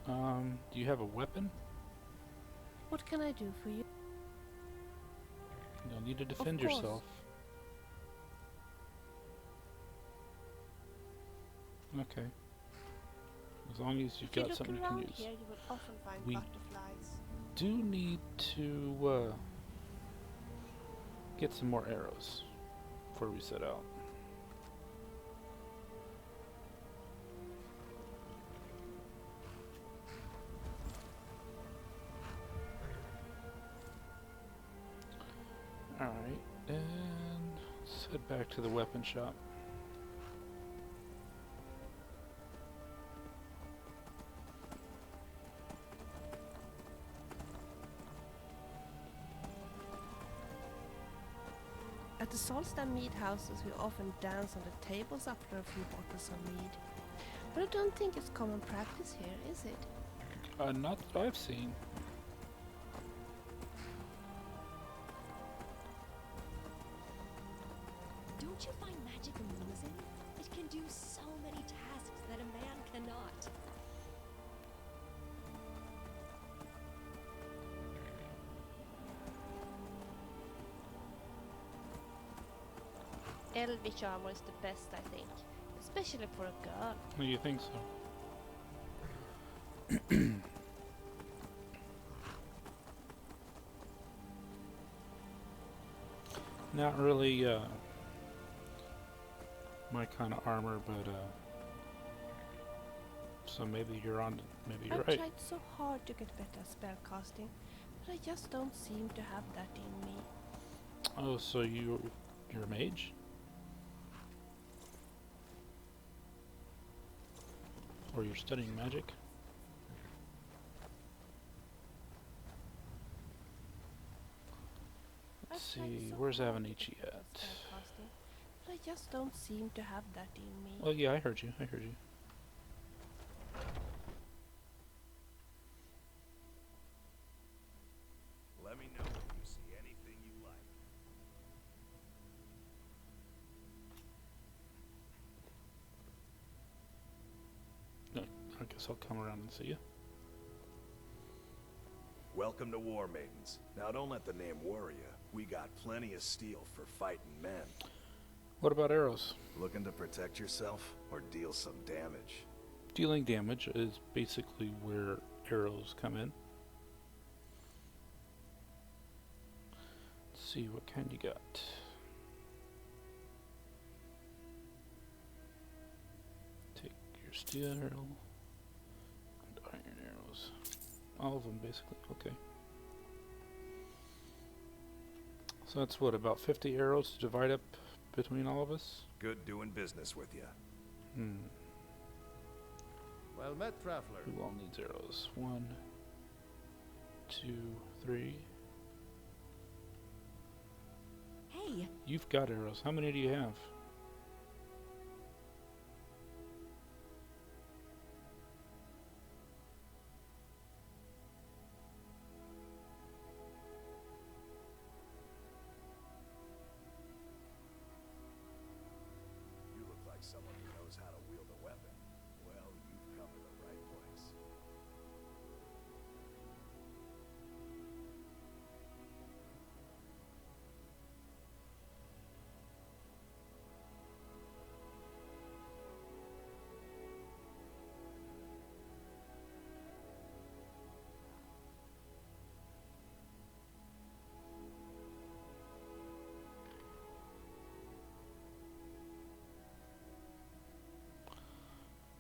Do you have a weapon? What can I do for you? You'll need to defend course. yourself. Okay. As long as you've got something you can use. Here, you will often find We butterflies. do need to get some more arrows before we set out. Alright, and let's head back to the weapon shop. At the Solstar mead houses, we often dance on the tables after a few bottles of mead. But I don't think it's common practice here, is it? Not that I've seen. Don't you find magic amusing? It can do so many tasks that a man cannot. Elvish armor is the best, I think. Especially for a girl. Do you think so? Not really my kind of armor, but so maybe you're on. Maybe you're I've right. tried so hard to get better at spellcasting, but I just don't seem to have that in me. Oh, so you're a mage? Or you're studying magic? Let's see, where's Avanici at? Spellcasting, but I just don't seem to have that in me. Oh yeah, I heard you. I heard you. Let me know if you see anything you like. No, I guess I'll come around and see you. Welcome to War Maidens. Now don't let the name worry you. We got plenty of steel for fighting men. What about arrows? Looking to protect yourself or deal some damage? Dealing damage is basically where arrows come in. Let's see what kind you got. Take your steel arrow and iron arrows. All of them basically, okay. So that's what, about 50 arrows to divide up between all of us? Good doing business with you. Well met, traveler. Who all needs arrows? 1, 2, 3. Hey, You've got arrows. How many do you have? You look like someone who knows how to wield a weapon. Well, you've come to the right place.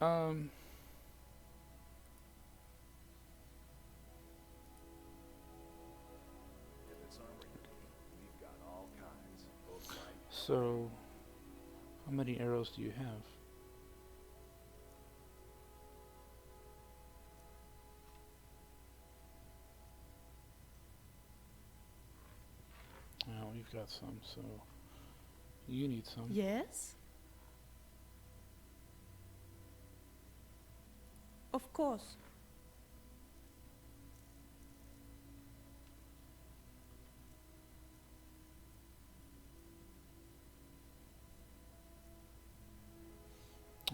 Um, If it's armor you need, we've got all kinds. Both light. so, how many arrows do you have? Well, we've got some, so you need some. Yes? Of course.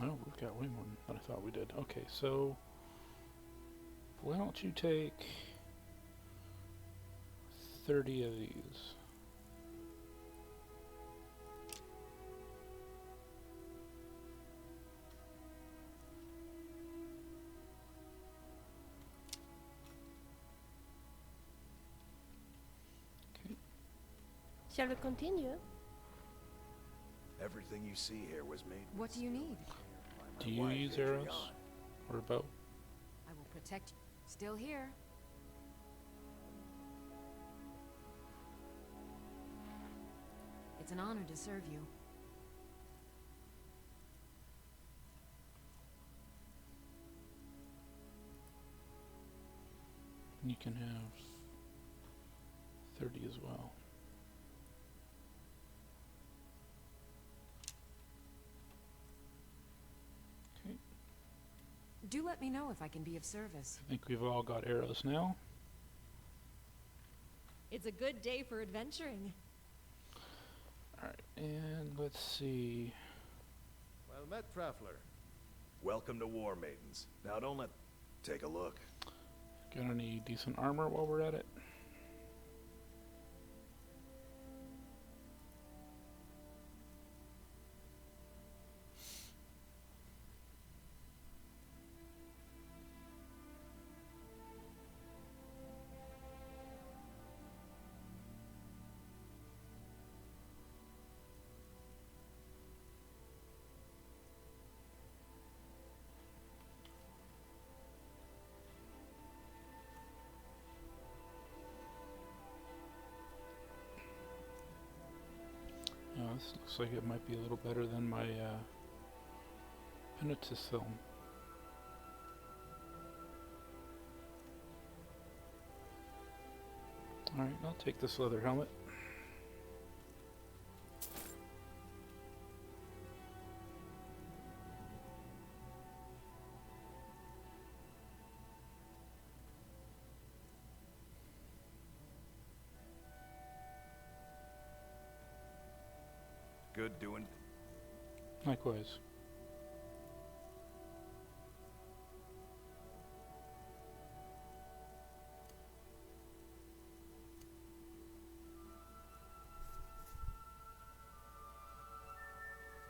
Oh, we've got way more than I thought we did. Okay, so why don't you take 30 of these? Shall we continue? Everything you see here was made. What do you need? Do you use arrows or a bow? I will protect you. Still here. It's an honor to serve you. You can have 30 as well. Okay. Do let me know if I can be of service. I think we've all got arrows now. It's a good day for adventuring. Alright, and let's see. Well met, Traveler. Welcome to War Maidens. Now don't let... Take a look. Got any decent armor while we're at it? This looks like it might be a little better than my Penitus film. Alright, I'll take this leather helmet. Good doing. Likewise.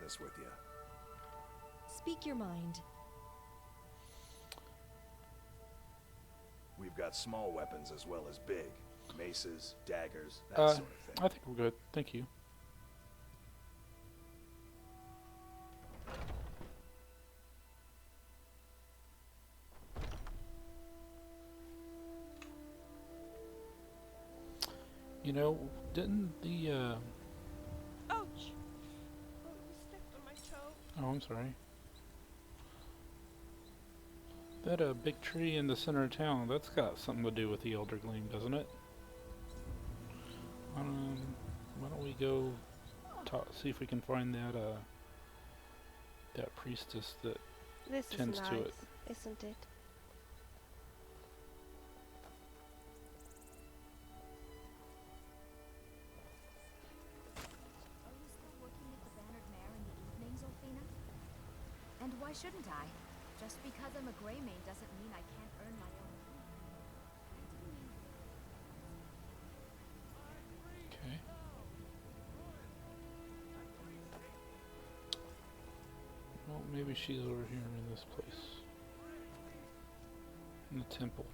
This with you. Speak your mind. We've got small weapons as well as big. Maces, daggers, that sort of thing. I think we're good. Thank you. You know, didn't the Ouch! Oh, you stepped on my toe. oh, I'm sorry. That big tree in the center of town, that's got something to do with the Elder Gleam, doesn't it? Why don't we go see if we can find that that priestess that This tends is nice, to it. isn't it? Are you still working at the Bannered Mare in the evenings, Olfina? And why shouldn't I? Just because I'm a Greymane doesn't mean I can't earn my own food. Okay. Well, maybe she's over here in this place. In the temple.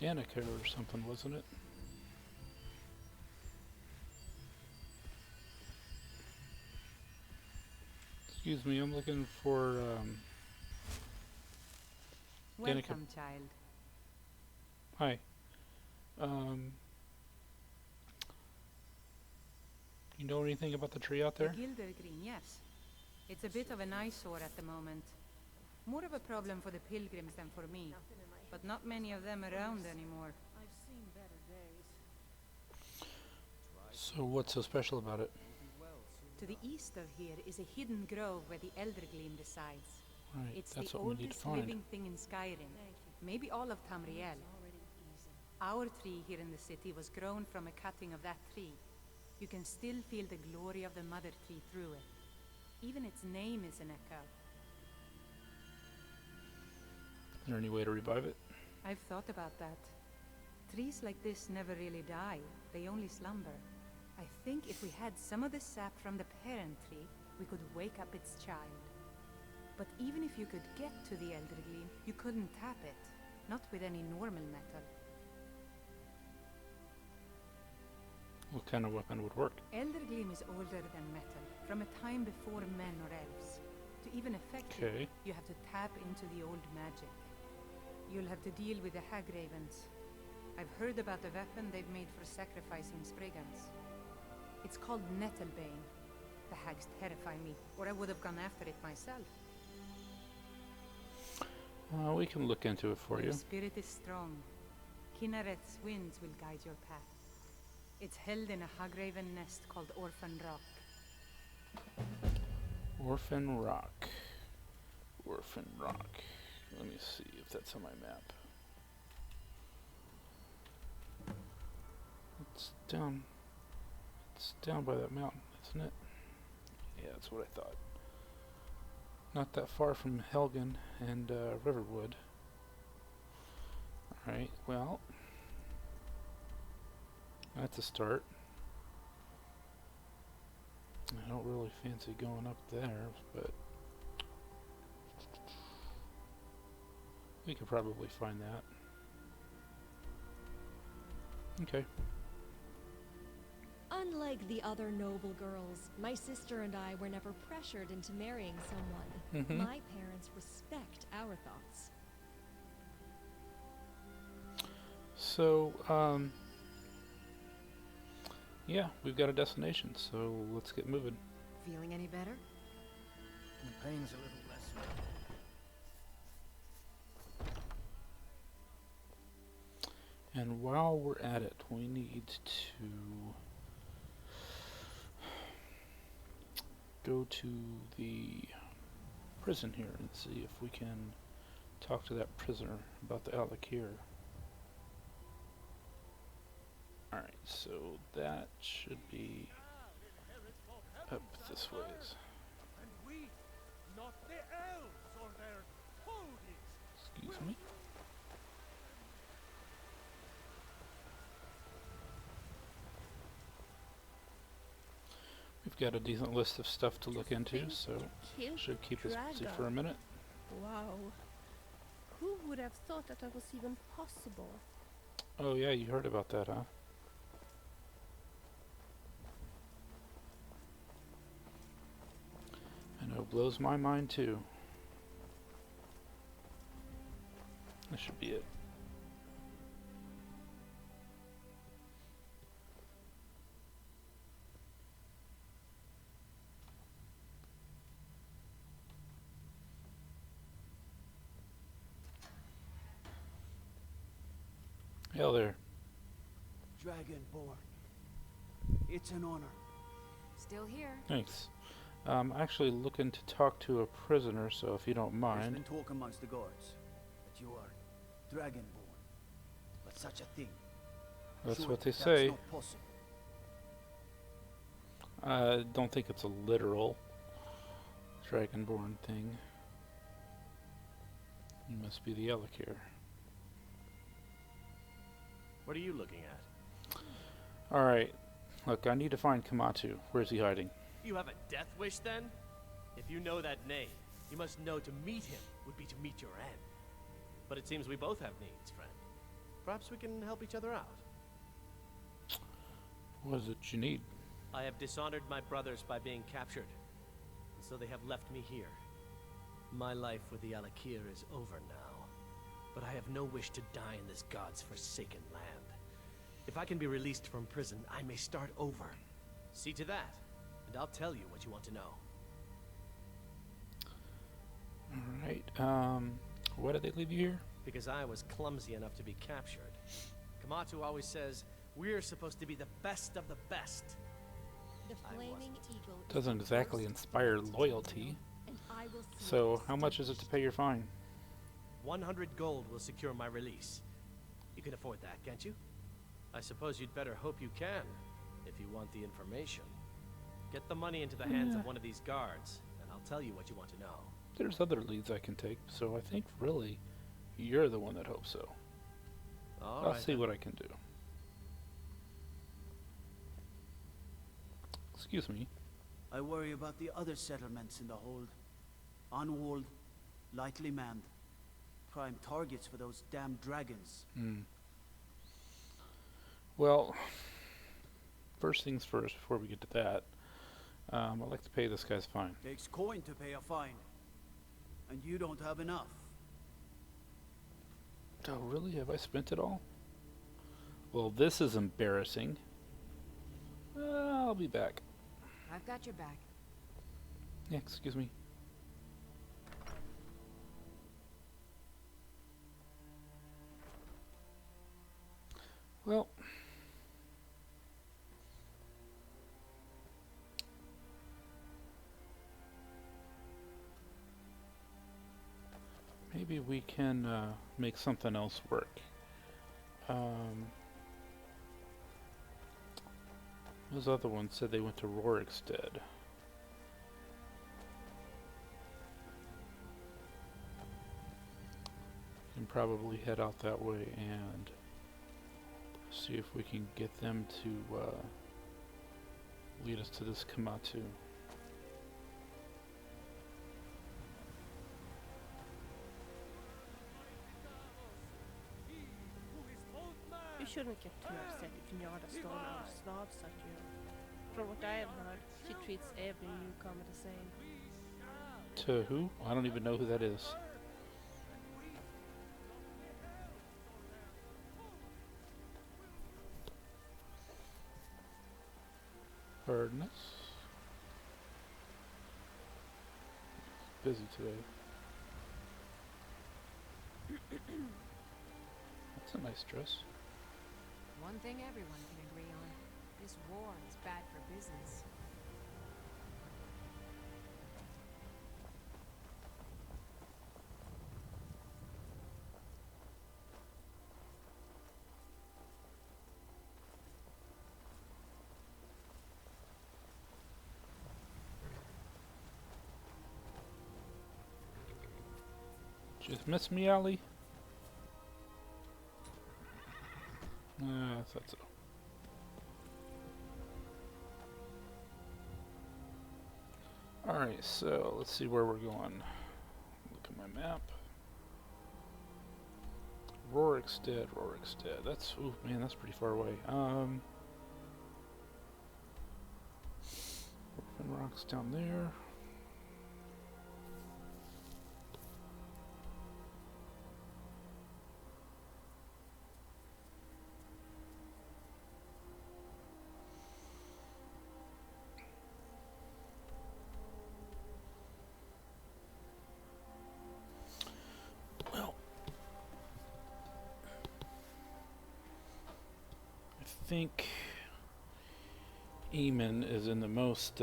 Danica or something, wasn't it? Excuse me, I'm looking for Danica. Welcome, child. Hi. You know anything about the tree out The there? Gildergreen, yes. It's a bit of an eyesore at the moment. More of a problem for the pilgrims than for me. But not many of them around anymore. I've seen better days. So what's so special about it? To the east of here is a hidden grove where the Eldergleam resides. Right, It's that's the what we need to oldest find. living thing in Skyrim. Maybe all of Tamriel. Our tree here in the city was grown from a cutting of that tree. You can still feel the glory of the mother tree through it. Even its name is an echo. Is there any way to revive it? I've thought about that. Trees like this never really die. They only slumber. I think if we had some of the sap from the parent tree, we could wake up its child. But even if you could get to the Eldergleam, you couldn't tap it. Not with any normal metal. What kind of weapon would work? Eldergleam is older than metal, from a time before men or elves. To even affect it, you have to tap into the old magic. You'll have to deal with the hag ravens. I've heard about the weapon they've made for sacrificing Spriggans. It's called Nettlebane. The hags terrify me, or I would have gone after it myself. We can look into it for you. Your spirit is strong. Kinnereth's winds will guide your path. It's held in a hagraven nest called Orphan Rock. Orphan Rock. Orphan Rock. Let me see if that's on my map. It's down by that mountain, isn't it? Yeah, that's what I thought. Not that far from Helgen and Riverwood. Alright, well, that's a start. I don't really fancy going up there, but we could probably find that. Okay. Unlike the other noble girls, my sister and I were never pressured into marrying someone. Mhm. My parents respect our thoughts. So, yeah, we've got a destination, so let's get moving. Feeling any better? The pain's a little less. And while we're at it, we need to go to the prison here and see if we can talk to that prisoner about the Alakir. Alright, so that should be up this ways. And we, not the elves or their toadies. Excuse me. We've got a decent list of stuff to look into, so should keep us busy for a minute. Wow. Who would have thought that was even possible? Oh yeah, you heard about that, huh? I know, it blows my mind too. That should be it. Hell there. Dragonborn. It's an honor. Still here. Thanks. I'm actually looking to talk to a prisoner, so if you don't There's mind. been talk amongst the guards that you are Dragonborn. But such a thing. That's surely what they that's say. not possible. I don't think it's a literal Dragonborn thing. You must be the Elakir. What are you looking at? Alright. Look, I need to find Kamatu. Where's he hiding? You have a death wish then? If you know that name, you must know to meet him would be to meet your end. But it seems we both have needs, friend. Perhaps we can help each other out. What is it you need? I have dishonored my brothers by being captured. so they have left me here. My life with the Alakir is over now, but I have no wish to die in this god's forsaken land. If I can be released from prison, I may start over. See to that, and I'll tell you what you want to know. Alright, why did they leave you here? Because I was clumsy enough to be captured. Kamatu always says, we're supposed to be the best of the best. The flaming eagle Doesn't exactly inspire loyalty. So, how much is it to pay your fine? 100 gold will secure my release. You can afford that, can't you? I suppose you'd better hope you can, if you want the information. Get the money into the hands of one of these guards, and I'll tell you what you want to know. There's other leads I can take, so I think really you're the one that hopes so. I'll see what I can do. Excuse me. I worry about the other settlements in the hold. Unwalled, lightly manned. Prime targets for those damn dragons. Well, first things first, before we get to that, I'd like to pay this guy's fine. Takes coin to pay a fine. And you don't have enough. Oh, really? Have I spent it all? Well, this is embarrassing. I'll be back. I've got your back. Yeah, excuse me. Well, maybe we can make something else work. Those other ones said they went to Rorikstead. Can probably head out that way and see if we can get them to lead us to this Kamatu. You shouldn't get too upset if Njada Storm snobs at you. From what I have heard, she treats every newcomer the same. To who? I don't even know who that is. Hardness. Busy today. That's a nice dress. One thing everyone can agree on. This war is bad for business. Just miss me, Allie? I thought so. Alright, so let's see where we're going. Look at my map. Rorikstead. That's, ooh, man, that's pretty far away. Orphan Rock's down there. I think Eamon is in the most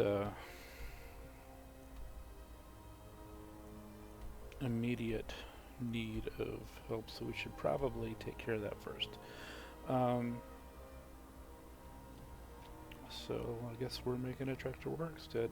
immediate need of help, so we should probably take care of that first. So I guess we're making a trek to Rorikstead.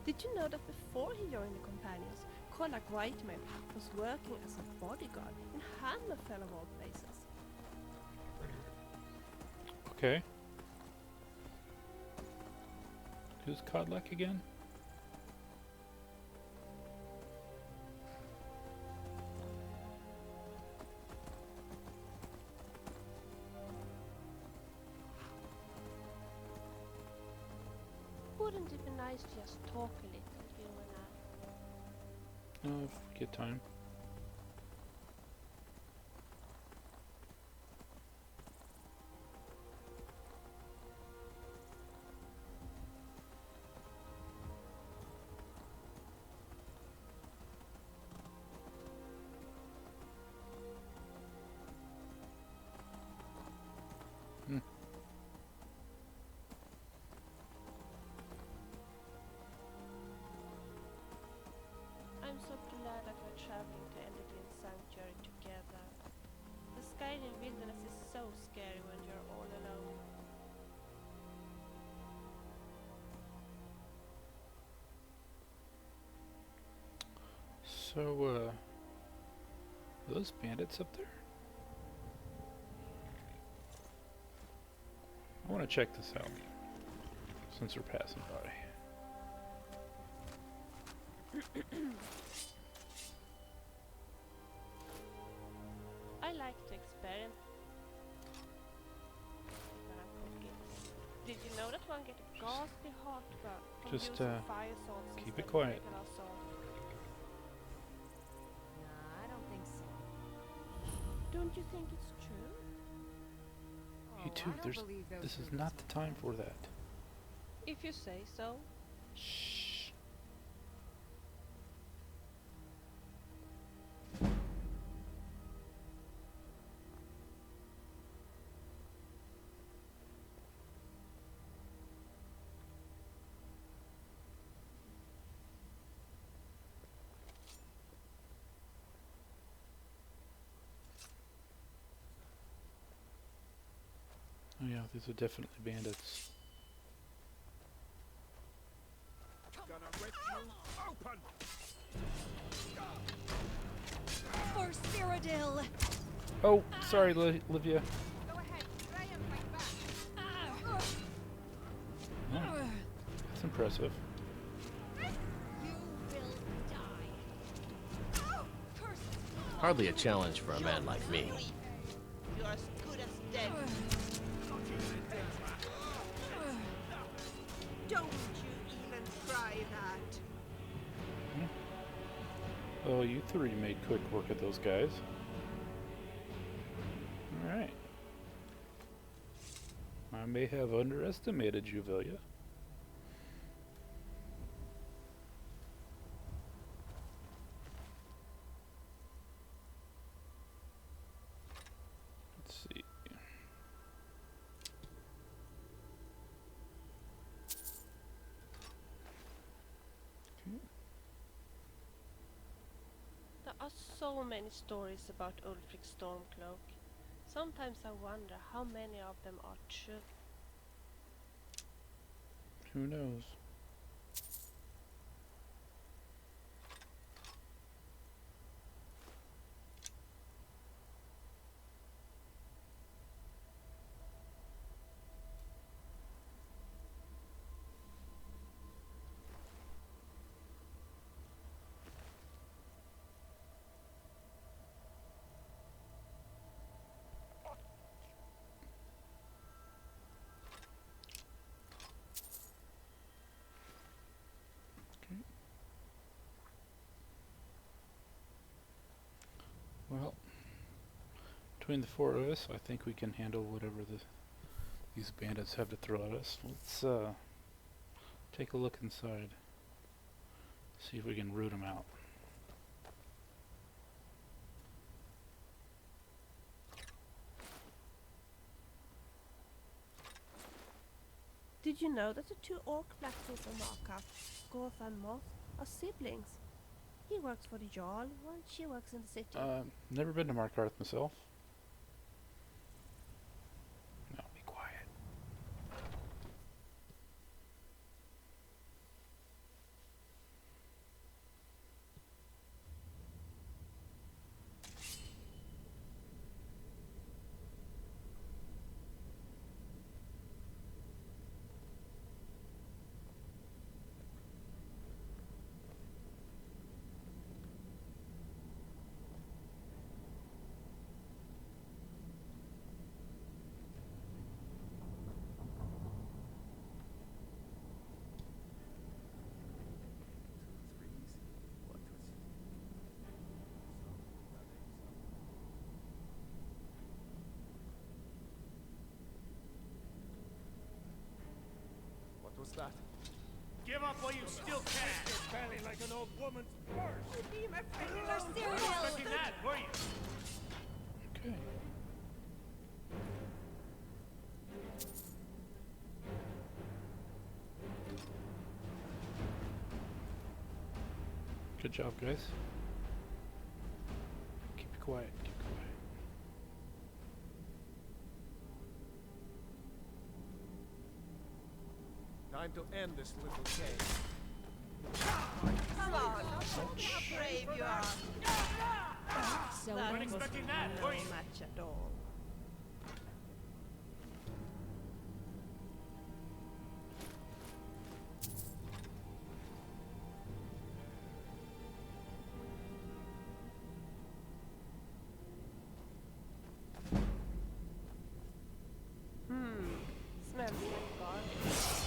Did you know that before he joined the Companions, Kollak Whitemane was working as a bodyguard in Hammerfell of all places? Okay. Who's Codlack again? Wouldn't it be nice to just talk a little, you and I? If we get time. I'm so glad that we're traveling to Elderglen Sanctuary together. The Skyrim wilderness is so scary when you're all alone. So, are those bandits up there? I want to check this out since we're passing by. I like to experiment when I'm cooking. Did you know that one gets a ghastly heartburn from Just, using fire salts keep instead it of quiet. regular salt? Nah, I don't think so. Don't you think it's true? You too, this is not the time for that. If you say so. Shh. Oh yeah, these are definitely bandits. Gonna rip you open! For Cyrodiil! Oh, sorry, Livia. Go ahead, try and fight back. Oh, that's impressive. You will die. Curse it. Hardly a challenge for a man like me. You're as good as dead. Don't you even try that. Oh, you three made quick work of those guys. Alright. I may have underestimated you, Livia. Let's see. There are so many stories about Ulfric Stormcloak. Sometimes I wonder how many of them are true. Who knows? Well, between the four of us, I think we can handle whatever these bandits have to throw at us. Let's take a look inside. See if we can root them out. Did you know that the two orc blacksmiths on Markarth, Goth and Moth, are siblings? He works for the Jarl, while she works in the city. Never been to Markarth myself. No, be quiet. was that? Give up while you still can! Your belly like an old woman's purse! Expecting that, were you? Okay. Good job, guys. Keep it quiet. Keep it quiet. Time to end this little game. Come on, how brave you are. So That weren't was expecting that, no were you? match at all. Smells like garbage.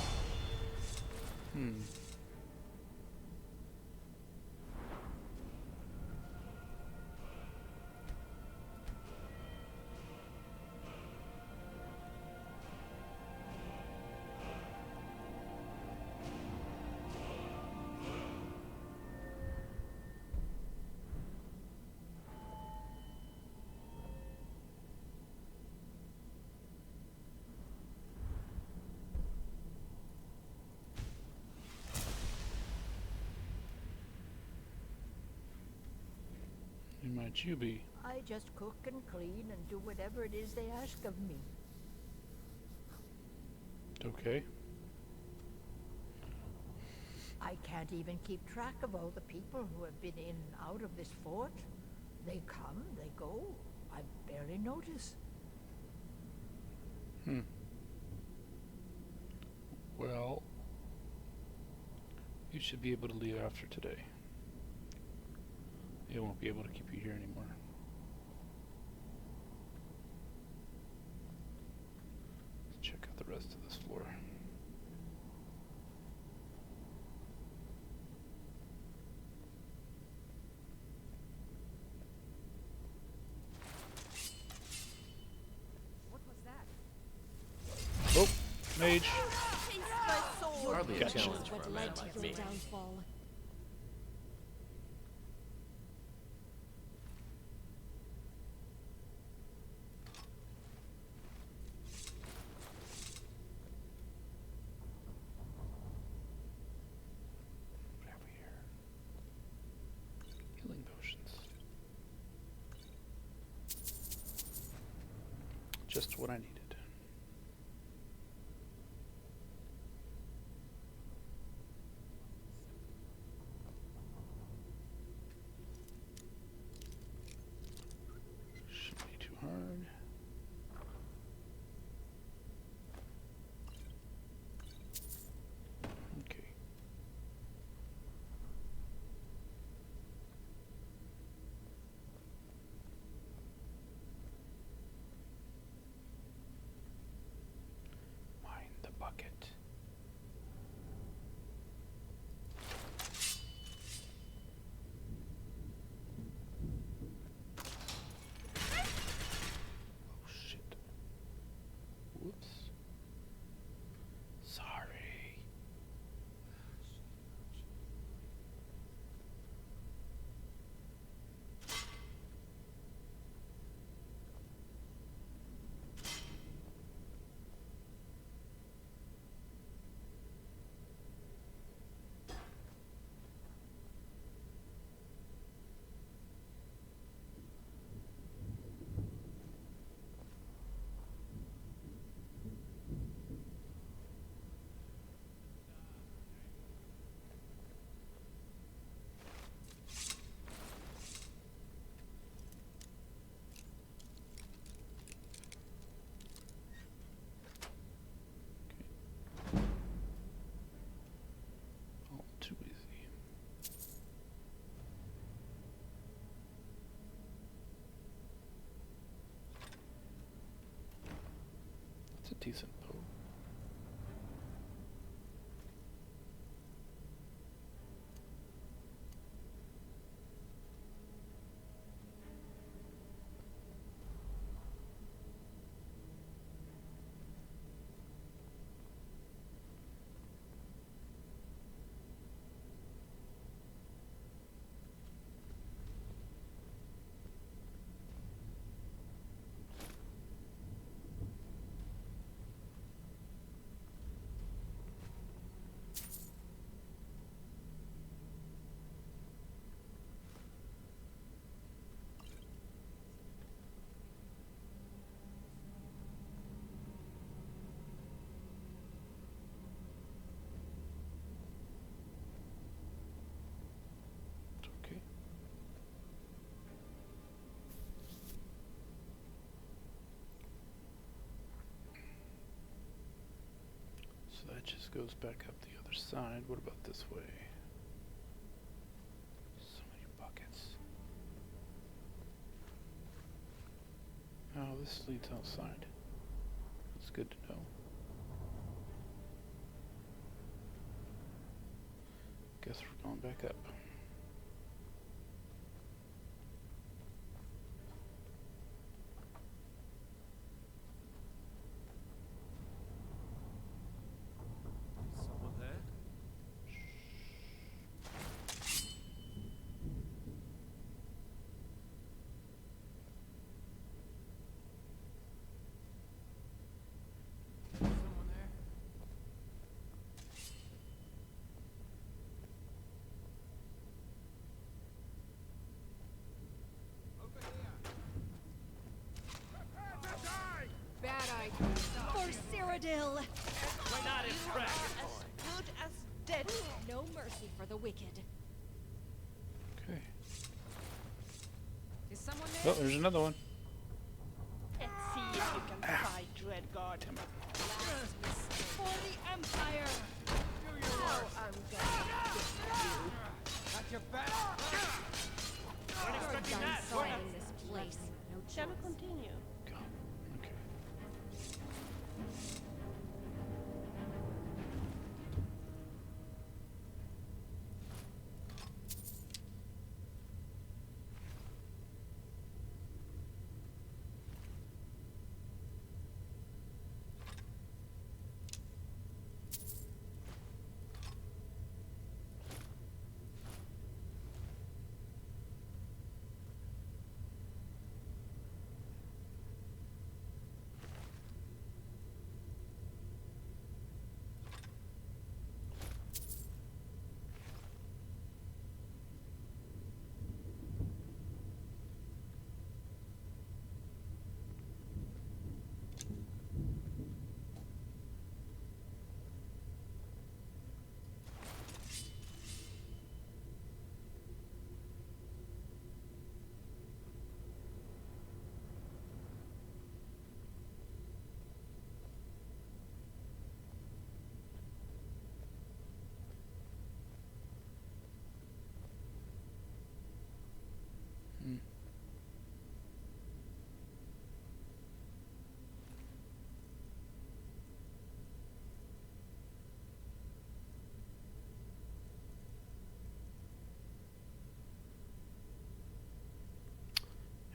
Who might you be? I just cook and clean and do whatever it is they ask of me. Okay. I can't even keep track of all the people who have been in and out of this fort. They come, they go. I barely notice. Well, you should be able to leave after today. They won't be able to keep you here anymore. Let's check out the rest of this floor. What was that? Oh, mage. Hardly a Gotcha. challenge for what a man led to like your me. downfall. What have we here? Healing potions. Just what I needed. Shouldn't be too hard. Okay. Mine the bucket. Oh shit. Whoops. Sorry. All too easy. That's a decent bow. that just goes back up the other side. What about this way? So many buckets. Oh, this leads outside. That's good to know. Guess we're going back up. Someone there? Someone there? Bad idea. For Cyrodiil! We're not impressed. As good as dead. No mercy for the wicked. Okay. Is someone there? Oh, there's another one. Let's see if you can fight Redguard. For the Empire! Now I'm gonna get you. Got your back. We're expecting done that. sorting this place. No Shall we choice. continue? Okay.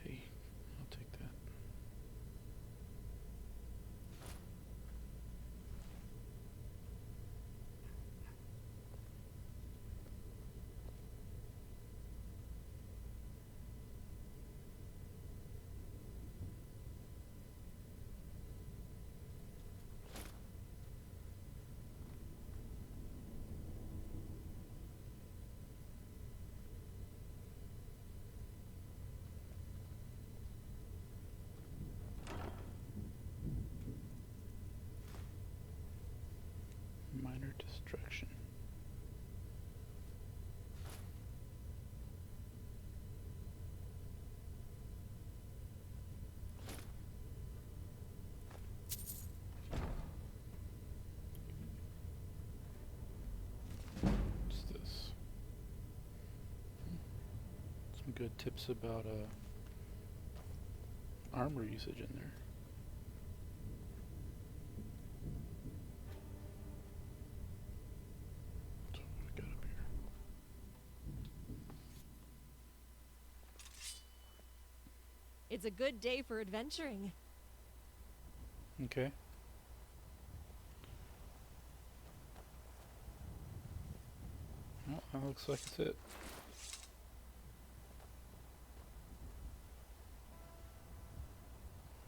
Hey, I'll take that. Minor distraction. What's this? Some good tips about armor usage in there. It's a good day for adventuring. Okay. Well, that looks like it's it.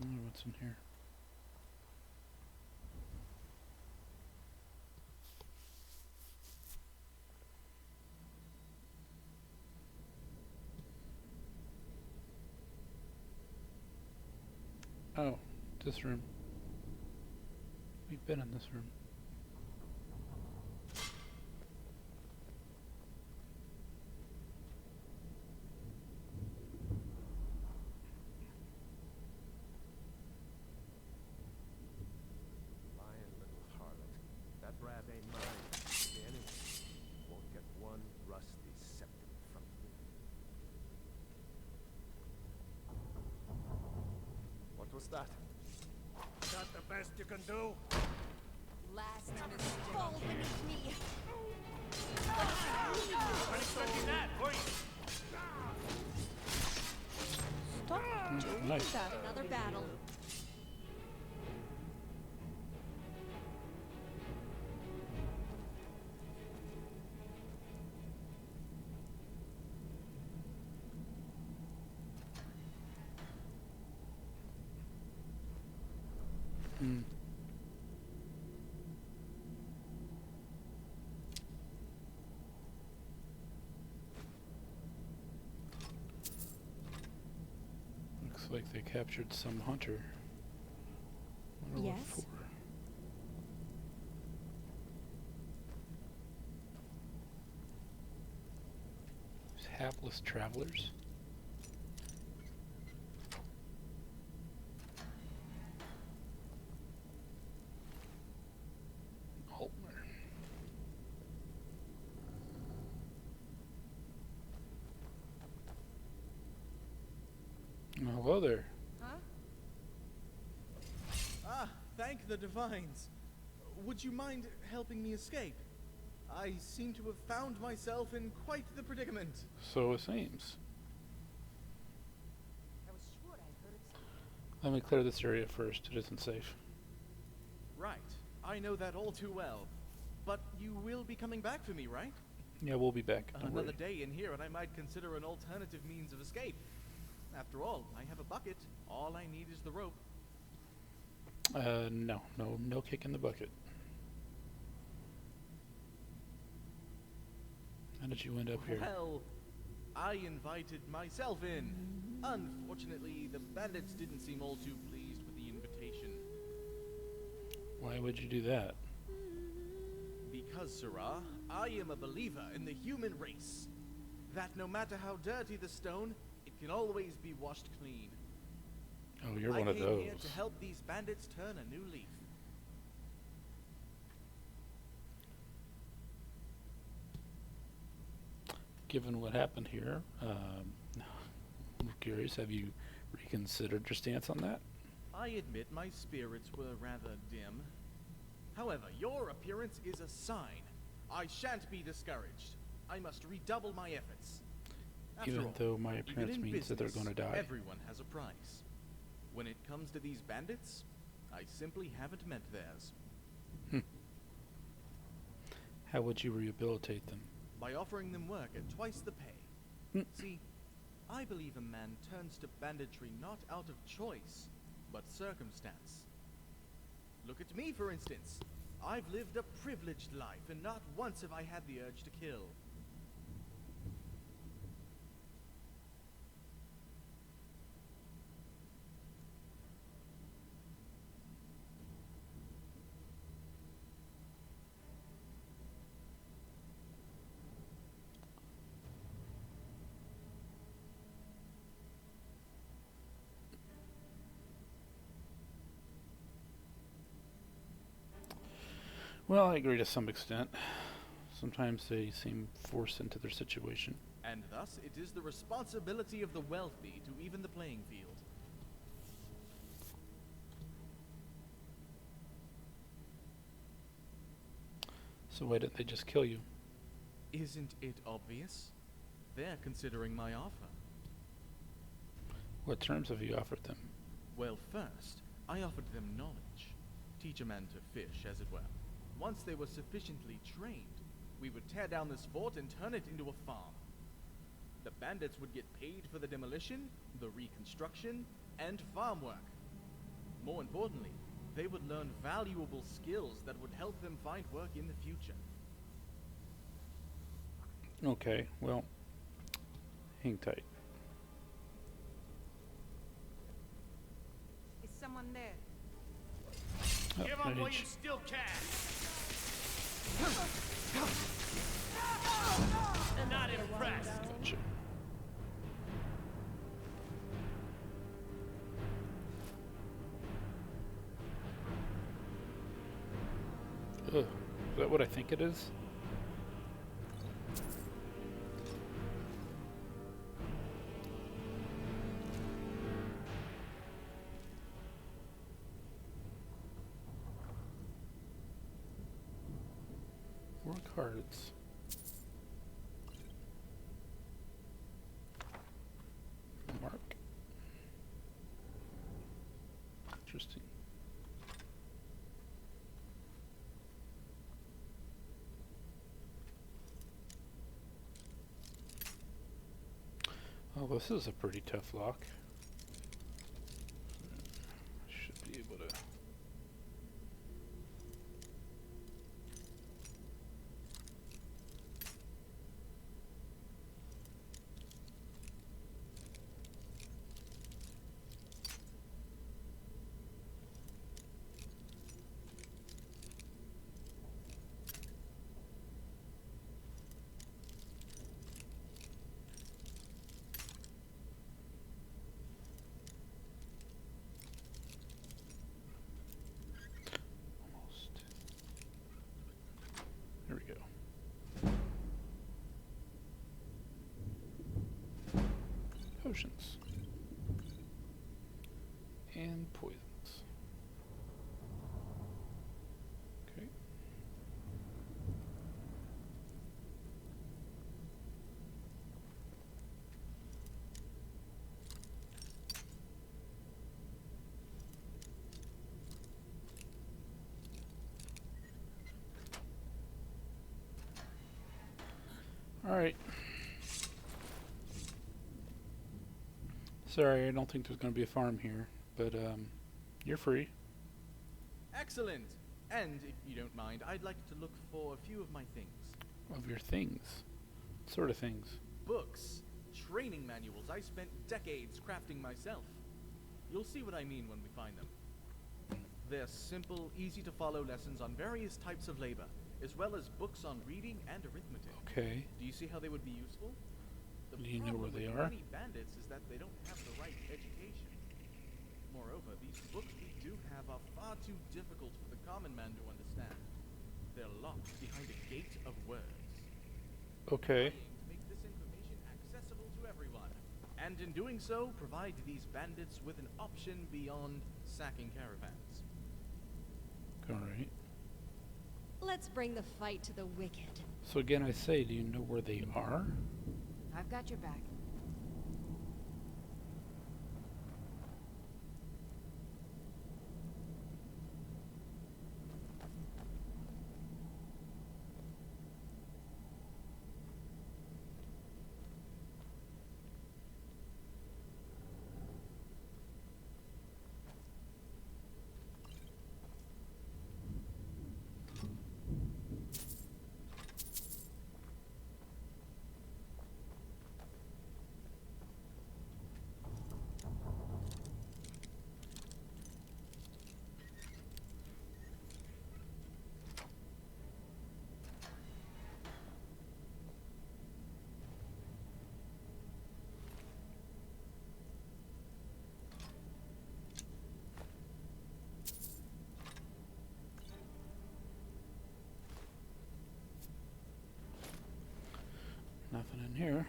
I wonder what's in here. Oh, this room. We've been in this room. Lying little harlot. That brat that? Is that the best you can do? Last fall beneath me. Not expecting that, were you? Stop doing nice. that. Another battle. Looks like they captured some hunter. Wonder what Yes. for. These hapless travelers. Altmer. Hello there. Huh? Ah, thank the divines. Would you mind helping me escape? I seem to have found myself in quite the predicament. So it seems. I was sure I heard something. Let me clear this area first. It isn't safe. Right. I know that all too well. But you will be coming back for me, right? Yeah, we'll be back. Don't Another worry. day in here and I might consider an alternative means of escape. After all, I have a bucket. All I need is the rope. No kick in the bucket. How did you end up here? Well, I invited myself in. Unfortunately, the bandits didn't seem all too pleased with the invitation. Why would you do that? Because, Sirrah, I am a believer in the human race. That no matter how dirty the stone, it can always be washed clean. Oh, you're one of I came here those. to help these bandits turn a new leaf. Given what happened here, I'm curious, have you reconsidered your stance on that? I admit my spirits were rather dim. However, your appearance is a sign. I shan't be discouraged. I must redouble my efforts. After Even all, though my even appearance in means that they're business, going to die. Everyone has a price. When it comes to these bandits, I simply haven't met theirs. How would you rehabilitate them? By offering them work at twice the pay. See, I believe a man turns to banditry not out of choice, but circumstance. Look at me, for instance. I've lived a privileged life, and not once have I had the urge to kill. Well, I agree to some extent. Sometimes they seem forced into their situation. And thus, it is the responsibility of the wealthy to even the playing field. So why didn't they just kill you? Isn't it obvious? They're considering my offer. What terms have you offered them? Well, first, I offered them knowledge. Teach a man to fish, as it were. Once they were sufficiently trained, we would tear down this fort and turn it into a farm. The bandits would get paid for the demolition, the reconstruction, and farm work. More importantly, they would learn valuable skills that would help them find work in the future. Okay, well, hang tight. Is someone there? Oh, Give up while rage. you still can. Not impressed. Gotcha. Ugh, is that what I think it is? More cards. Mark. Interesting. Oh, this is a pretty tough lock. Should be able to. There we go. Potions. And poisons. Okay. Alright. Sorry, I don't think there's going to be a farm here, but you're free. Excellent! And, if you don't mind, I'd like to look for a few of my things. Of your things? What sort of things? Books. Training manuals I spent decades crafting myself. You'll see what I mean when we find them. They're simple, easy-to-follow lessons on various types of labor, as well as books on reading and arithmetic. Okay. Do you see how they would be useful? The Do you know where problem they with are? many bandits is that they don't have the right education. Moreover, these books we do have are far too difficult for the common man to understand. They're locked behind a gate of words. Okay. To make this information accessible to everyone, and in doing so, provide these bandits with an option beyond sacking caravans. Alright. Let's bring the fight to the wicked. So again, I say, do you know where they are? I've got your back. Nothing in here.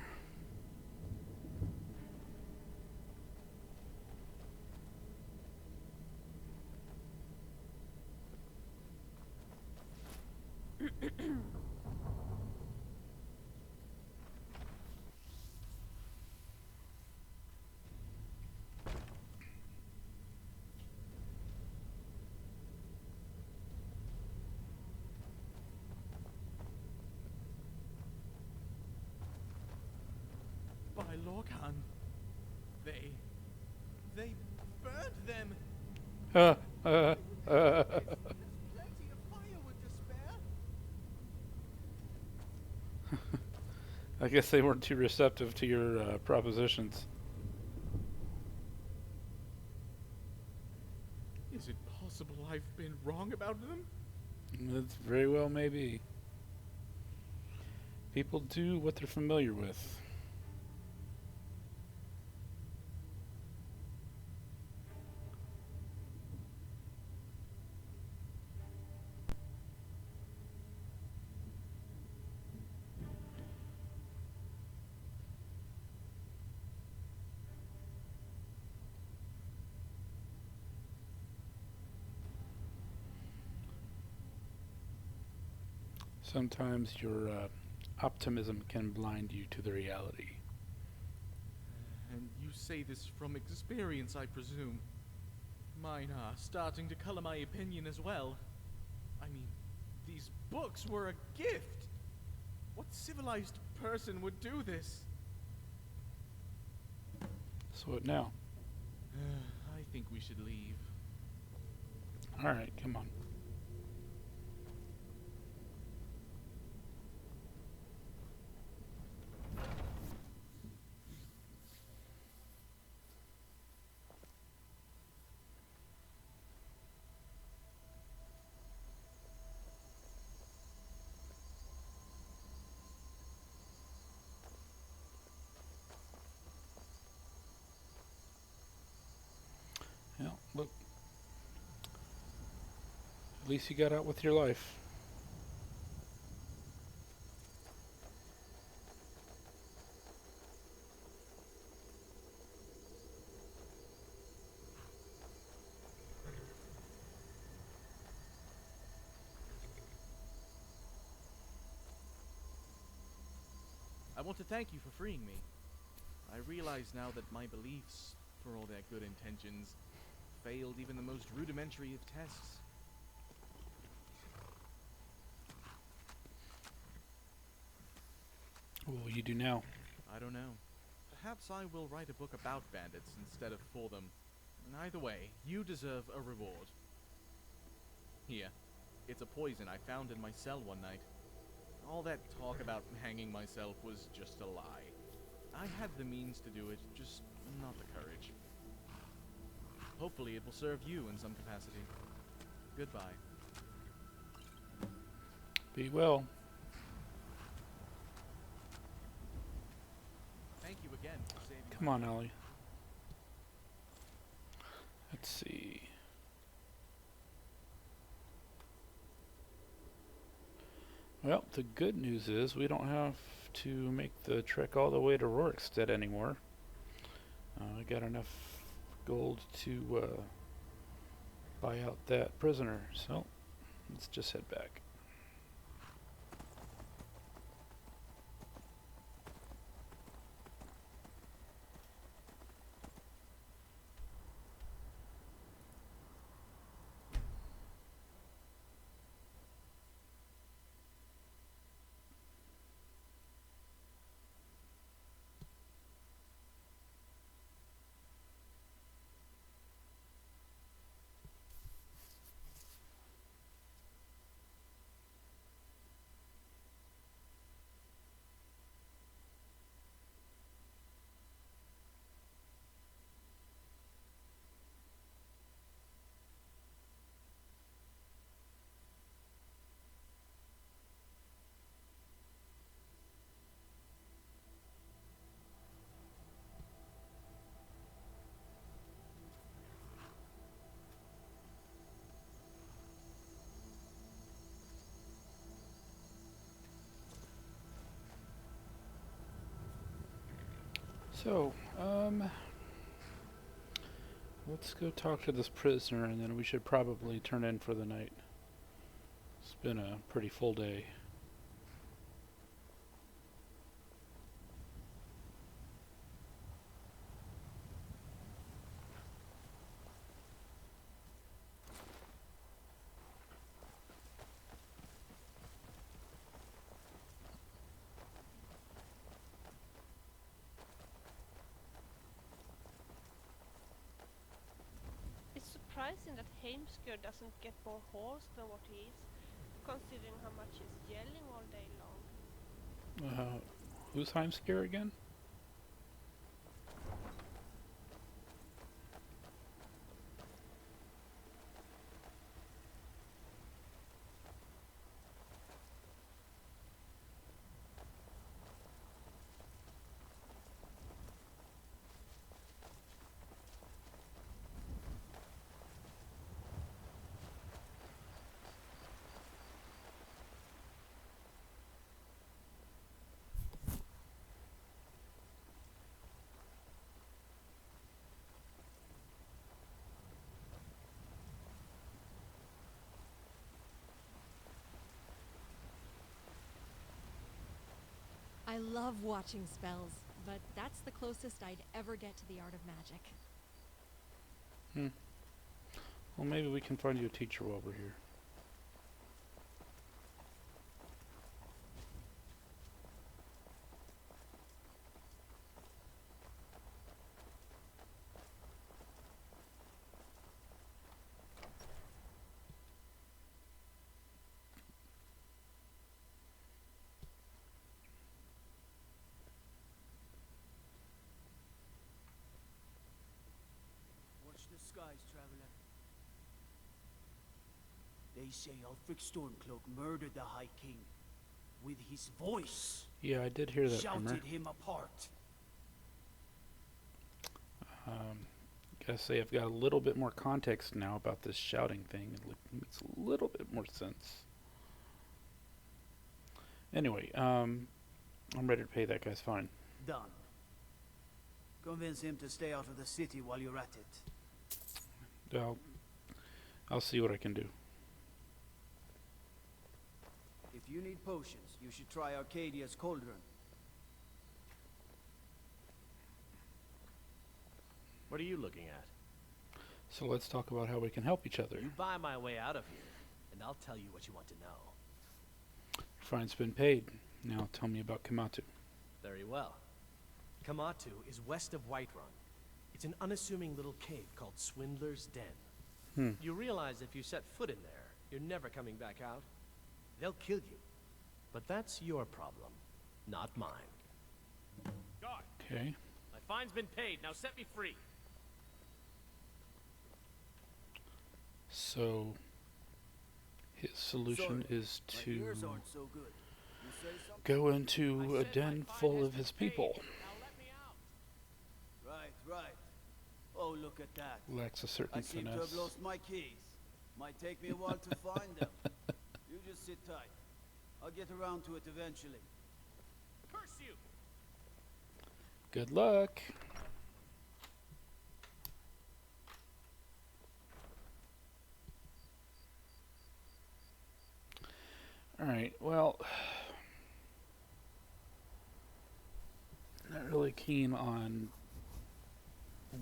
By Lorcan, they burned them. Plenty of firewood to spare. I guess they weren't too receptive to your propositions. Is it possible I've been wrong about them? That's very well maybe. People do what they're familiar with. Sometimes your optimism can blind you to the reality. And you say this from experience, I presume. Mine are starting to color my opinion as well. I mean, these books were a gift. What civilized person would do this? So what now? I think we should leave. Alright, come on. Well, look. At least you got out with your life. I want to thank you for freeing me. I realize now that my beliefs, for all their good intentions, failed even the most rudimentary of tests. What will you do now? I don't know. Perhaps I will write a book about bandits instead of for them. Either way, you deserve a reward. Here. It's a poison I found in my cell one night. All that talk about hanging myself was just a lie. I had the means to do it, just not the courage. Hopefully it will serve you in some capacity. Goodbye. Be well. Thank you again for saving Come on, Ellie. Let's see. Well, the good news is we don't have to make the trek all the way to Rorikstead anymore. I got enough gold to buy out that prisoner, so let's just head back. So, let's go talk to this prisoner and then we should probably turn in for the night. It's been a pretty full day. It's surprising that Heimskr doesn't get more hoarse than what he is, considering how much he's yelling all day long. Who's Heimskr again? I love watching spells, but that's the closest I'd ever get to the art of magic. Well, maybe we can find you a teacher while we're here. Watch the skies, traveler. They say Ulfric Stormcloak murdered the High King. With his voice. Yeah, I did hear that rumor. Shouted him apart. Gotta say, I've got a little bit more context now about this shouting thing. It makes a little bit more sense. Anyway, I'm ready to pay that guy's fine. Done. Convince him to stay out of the city while you're at it. I'll see what I can do. If you need potions, you should try Arcadia's Cauldron. What are you looking at? So let's talk about how we can help each other. You buy my way out of here, and I'll tell you what you want to know. Fine's been paid. Now tell me about Kamatu. Very well. Kamatu is west of Whiterun. It's an unassuming little cave called Swindler's Den. You realize if you set foot in there, you're never coming back out? They'll kill you. But that's your problem, not mine. Guard! Okay. My fine's been paid, now set me free! So his solution is to go into a den full of his people. Right. Oh, look at that. Lacks a certain I seem to have finesse. lost my keys. Might take me a while to find them. You just sit tight. I'll get around to it eventually. Curse you! Good luck. Alright, well, not really keen on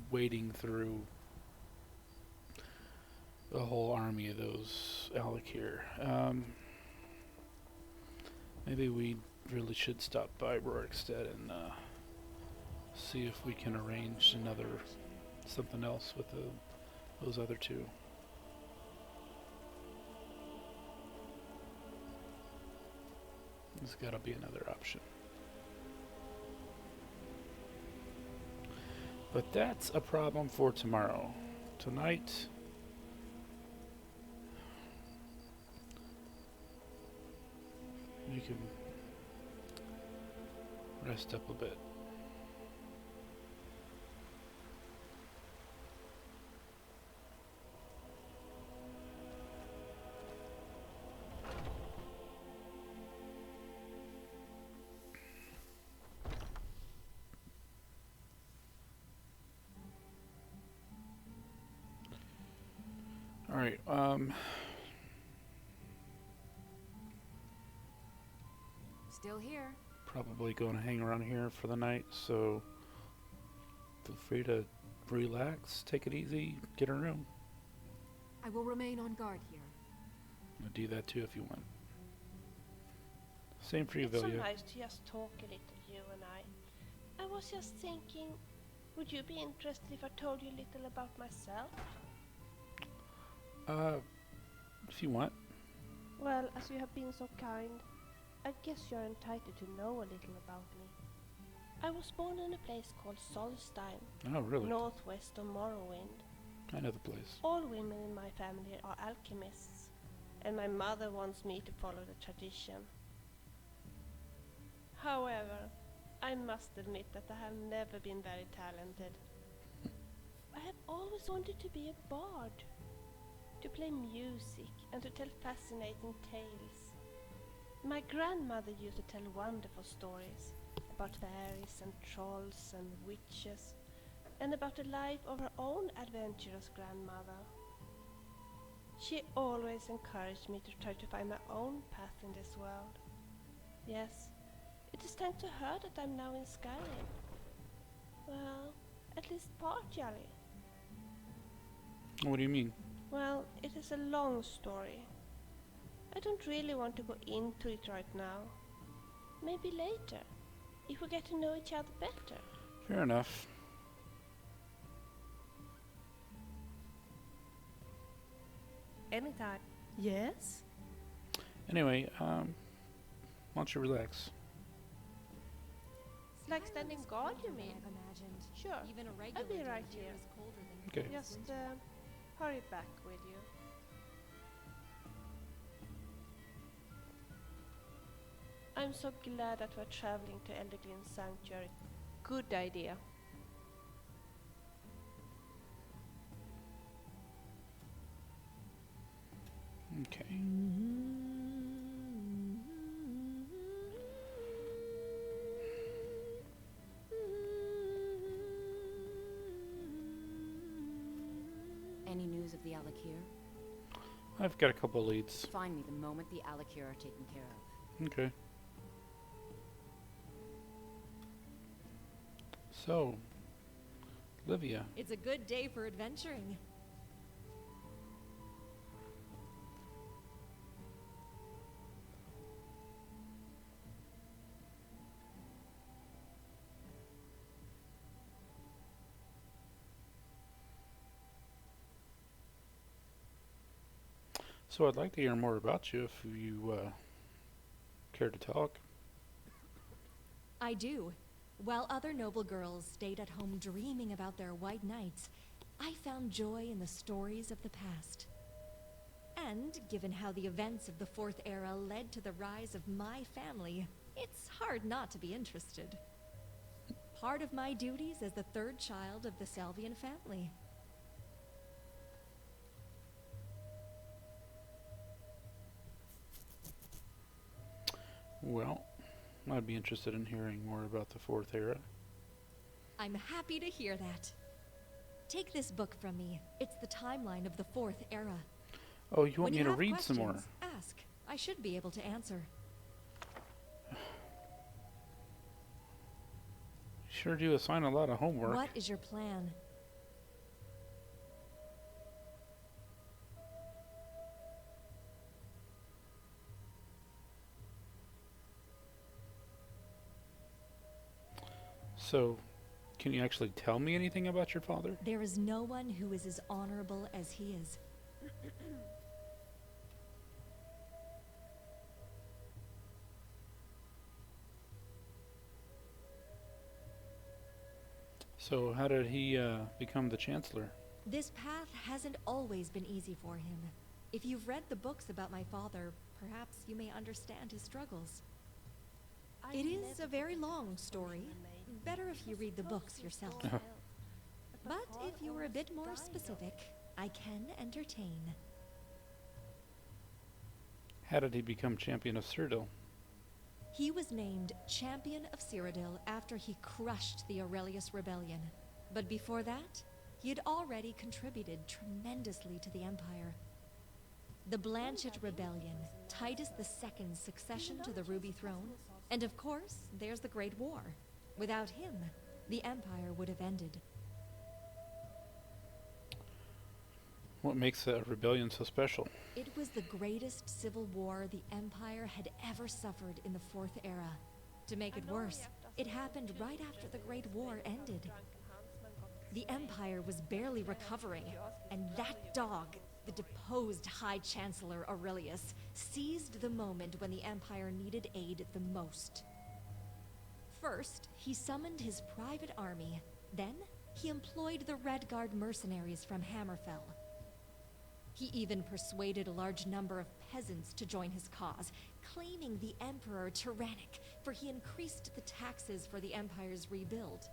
wading through the whole army of those Alikir. Maybe we really should stop by Rorikstead and see if we can arrange something else with those other two. There's gotta be another option. But that's a problem for tomorrow. Tonight, we can rest up a bit. Alright, Still here. probably going to hang around here for the night, so feel free to relax, take it easy, get a room. I will remain on guard here. I'll do that too if you want. Same for you, It's so Vilya. nice to just talk a little, you and I. I was just thinking, would you be interested if I told you a little about myself? If you want. Well, as you have been so kind, I guess you're entitled to know a little about me. I was born in a place called Solstein, Oh, really? northwest of Morrowind. I know the place. All women in my family are alchemists, and my mother wants me to follow the tradition. However, I must admit that I have never been very talented. I have always wanted to be a bard, to play music and to tell fascinating tales. My grandmother used to tell wonderful stories about fairies and trolls and witches, and about the life of her own adventurous grandmother. She always encouraged me to try to find my own path in this world. Yes, It is thanks to her that I'm now in Skyrim. Well, at least partially. What do you mean? Well, it is a long story. I don't really want to go into it right now. Maybe later, if we get to know each other better. Fair enough. Anytime. Yes? Anyway, why don't you relax? It's like standing guard, you mean? Imagined. Sure. Even a I'll regular be day right here here. is colder than Okay. Just hurry back, will you? I'm so glad that we're traveling to Elderglin Sanctuary. Good idea. Okay. Any news of the Alakir? I've got a couple leads. Find me the moment the Alakir are taken care of. Okay. So, Livia. It's a good day for adventuring. So I'd like to hear more about you if you care to talk. I do. While other noble girls stayed at home dreaming about their white knights, I found joy in the stories of the past. And given how the events of the Fourth Era led to the rise of my family, it's hard not to be interested. Part of my duties as the third child of the Salvian family. Well, I'd be interested in hearing more about the Fourth Era. I'm happy to hear that. Take this book from me. It's the timeline of the Fourth Era. Oh, you want When me you to have read some more? questions, ask. I should be able to answer. Sure do assign a lot of homework. What is your plan? So, can you actually tell me anything about your father? There is no one who is as honorable as he is. So, how did he become the Chancellor? This path hasn't always been easy for him. If you've read the books about my father, perhaps you may understand his struggles. It is a very long story. Better if you read the books yourself. But if you were a bit more specific, I can entertain. How did he become champion of Cyrodiil? He was named Champion of Cyrodiil after he crushed the Aurelius Rebellion. But before that, he had already contributed tremendously to the Empire. The Blanchett Rebellion, Titus II's succession to the Ruby Throne, and of course, there's the Great War. Without him, the Empire would have ended. What makes the rebellion so special? It was the greatest civil war the Empire had ever suffered in the Fourth Era. To make it worse, it happened right after the Great War ended. The Empire was barely recovering, and that dog, the deposed High Chancellor Aurelius, seized the moment when the Empire needed aid the most. First, he summoned his private army. Then, he employed the Red Guard mercenaries from Hammerfell. He even persuaded a large number of peasants to join his cause, claiming the Emperor tyrannic, for he increased the taxes for the Empire's rebuild.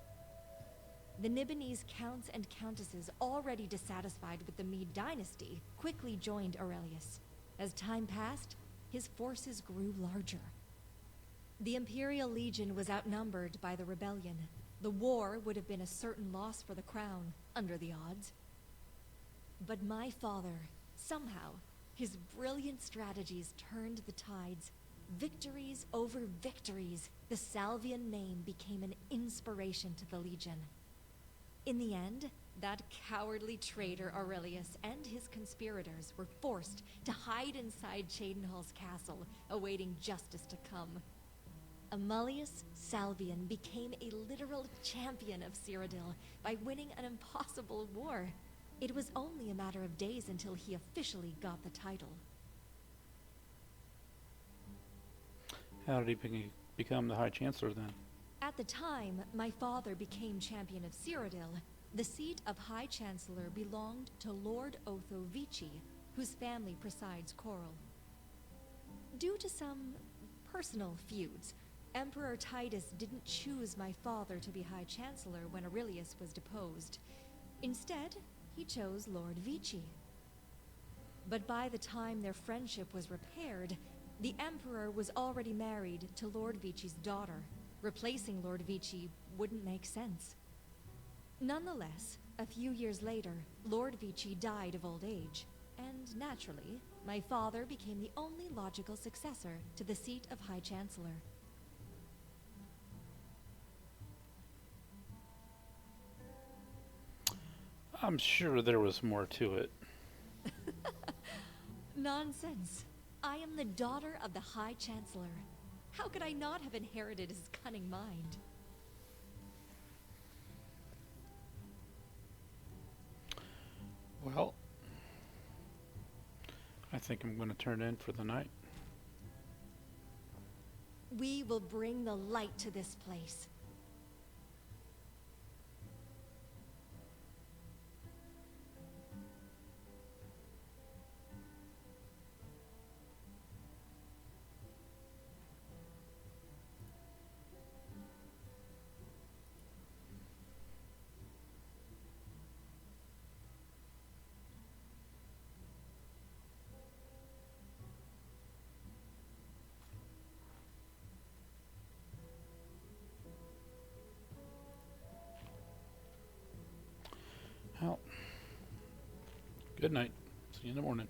The Nibonese counts and countesses, already dissatisfied with the Mede dynasty, quickly joined Aurelius. As time passed, his forces grew larger. The Imperial Legion was outnumbered by the rebellion. The war would have been a certain loss for the crown, under the odds. But my father, somehow, his brilliant strategies turned the tides. Victories over victories, the Salvian name became an inspiration to the Legion. In the end, that cowardly traitor Aurelius and his conspirators were forced to hide inside Cheydinhall's castle, awaiting justice to come. Amulius Salvian became a literal champion of Cyrodiil by winning an impossible war. It was only a matter of days until he officially got the title. How did he become the High Chancellor then? At the time my father became champion of Cyrodiil, the seat of High Chancellor belonged to Lord Otho Vici, whose family presides Coral. Due to some personal feuds, Emperor Titus didn't choose my father to be High Chancellor when Aurelius was deposed. Instead, he chose Lord Vici. But by the time their friendship was repaired, the Emperor was already married to Lord Vici's daughter. Replacing Lord Vici wouldn't make sense. Nonetheless, a few years later, Lord Vici died of old age, and naturally, my father became the only logical successor to the seat of High Chancellor. I'm sure there was more to it. Nonsense. I am the daughter of the High Chancellor. How could I not have inherited his cunning mind? Well, I think I'm going to turn in for the night. We will bring the light to this place. Well, good night. See you in the morning.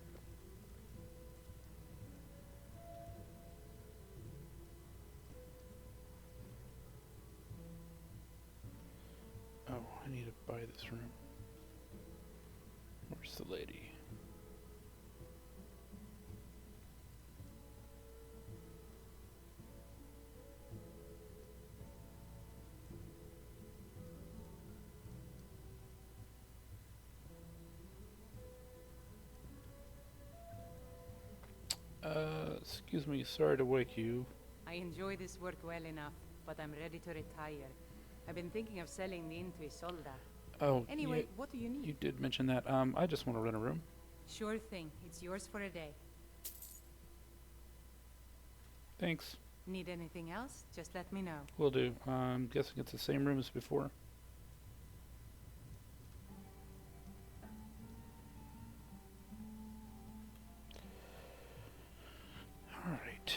Oh, I need to buy this room. Where's the lady? Excuse me, sorry to wake you. I enjoy this work well enough, but I'm ready to retire. I've been thinking of selling the into Isolda. Oh, Anyway, yeah, what do you need? you did mention that. I just want to rent a room. Sure thing. It's yours for a day. Thanks. Need anything else? Just let me know. Will do. I'm guessing it's the same room as before. All right.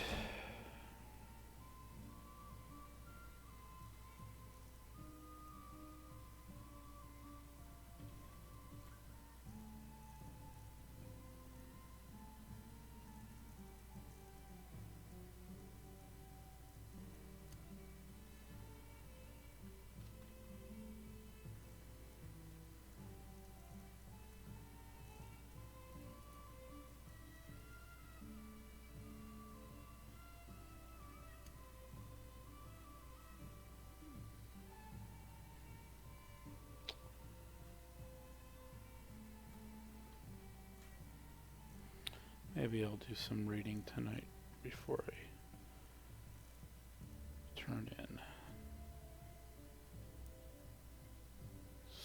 Maybe I'll do some reading tonight before I turn in.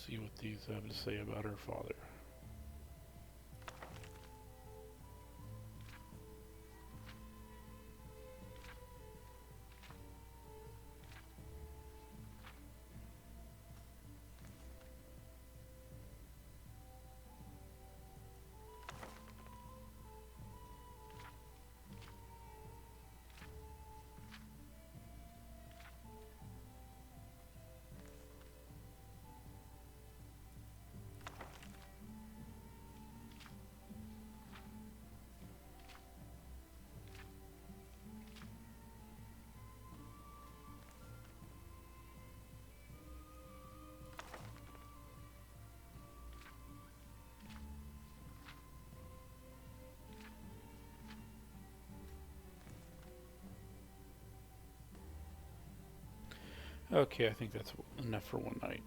See what these have to say about her father. Okay, I think that's enough for one night.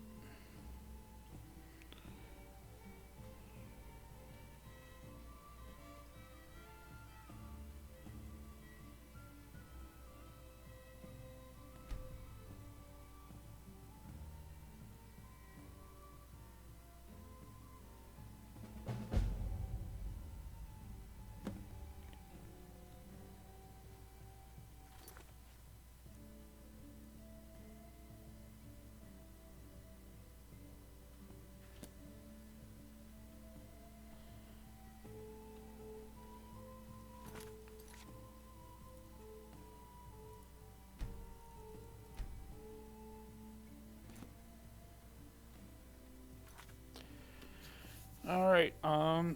Alright, I'm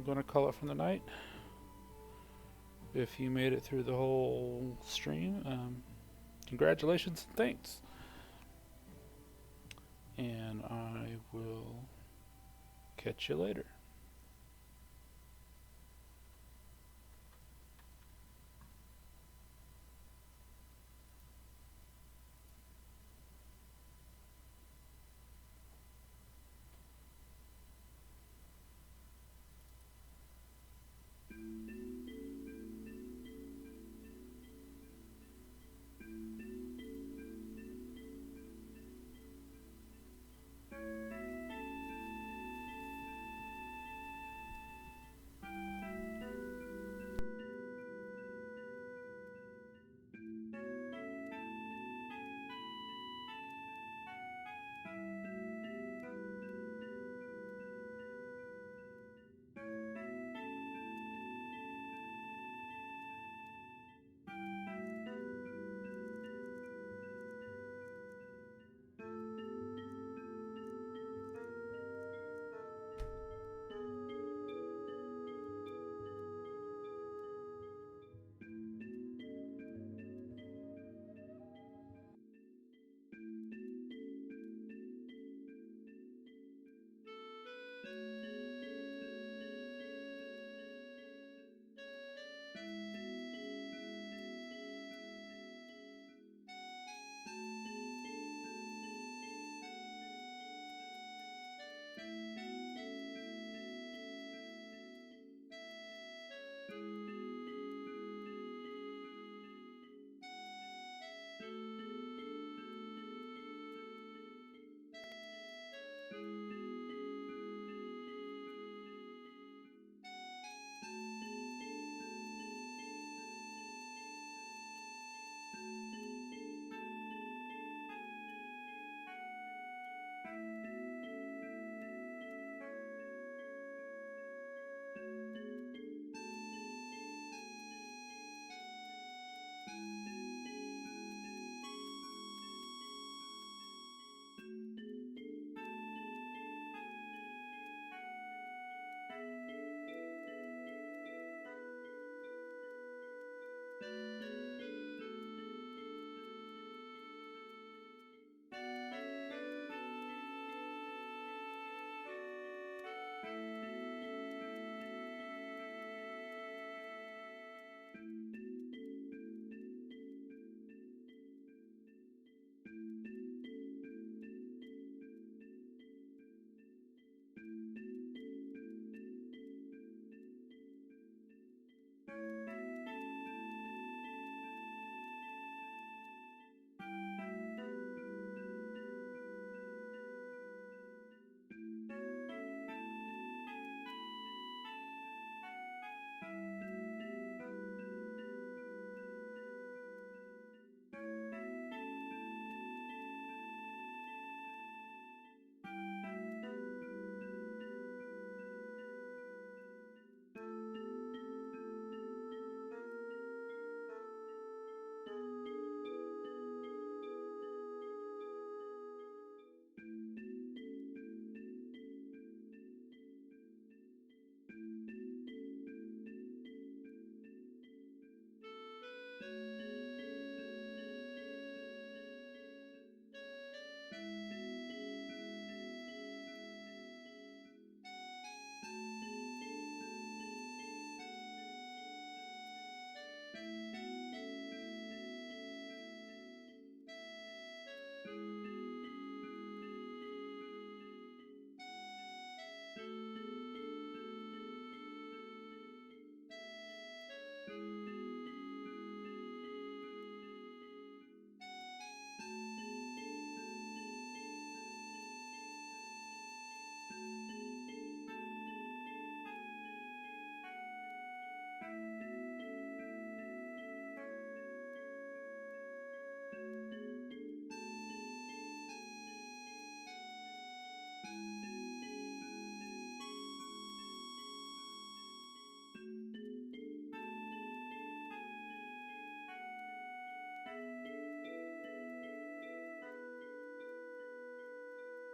gonna call it from the night. If you made it through the whole stream, congratulations and thanks. And I will catch you later.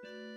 you.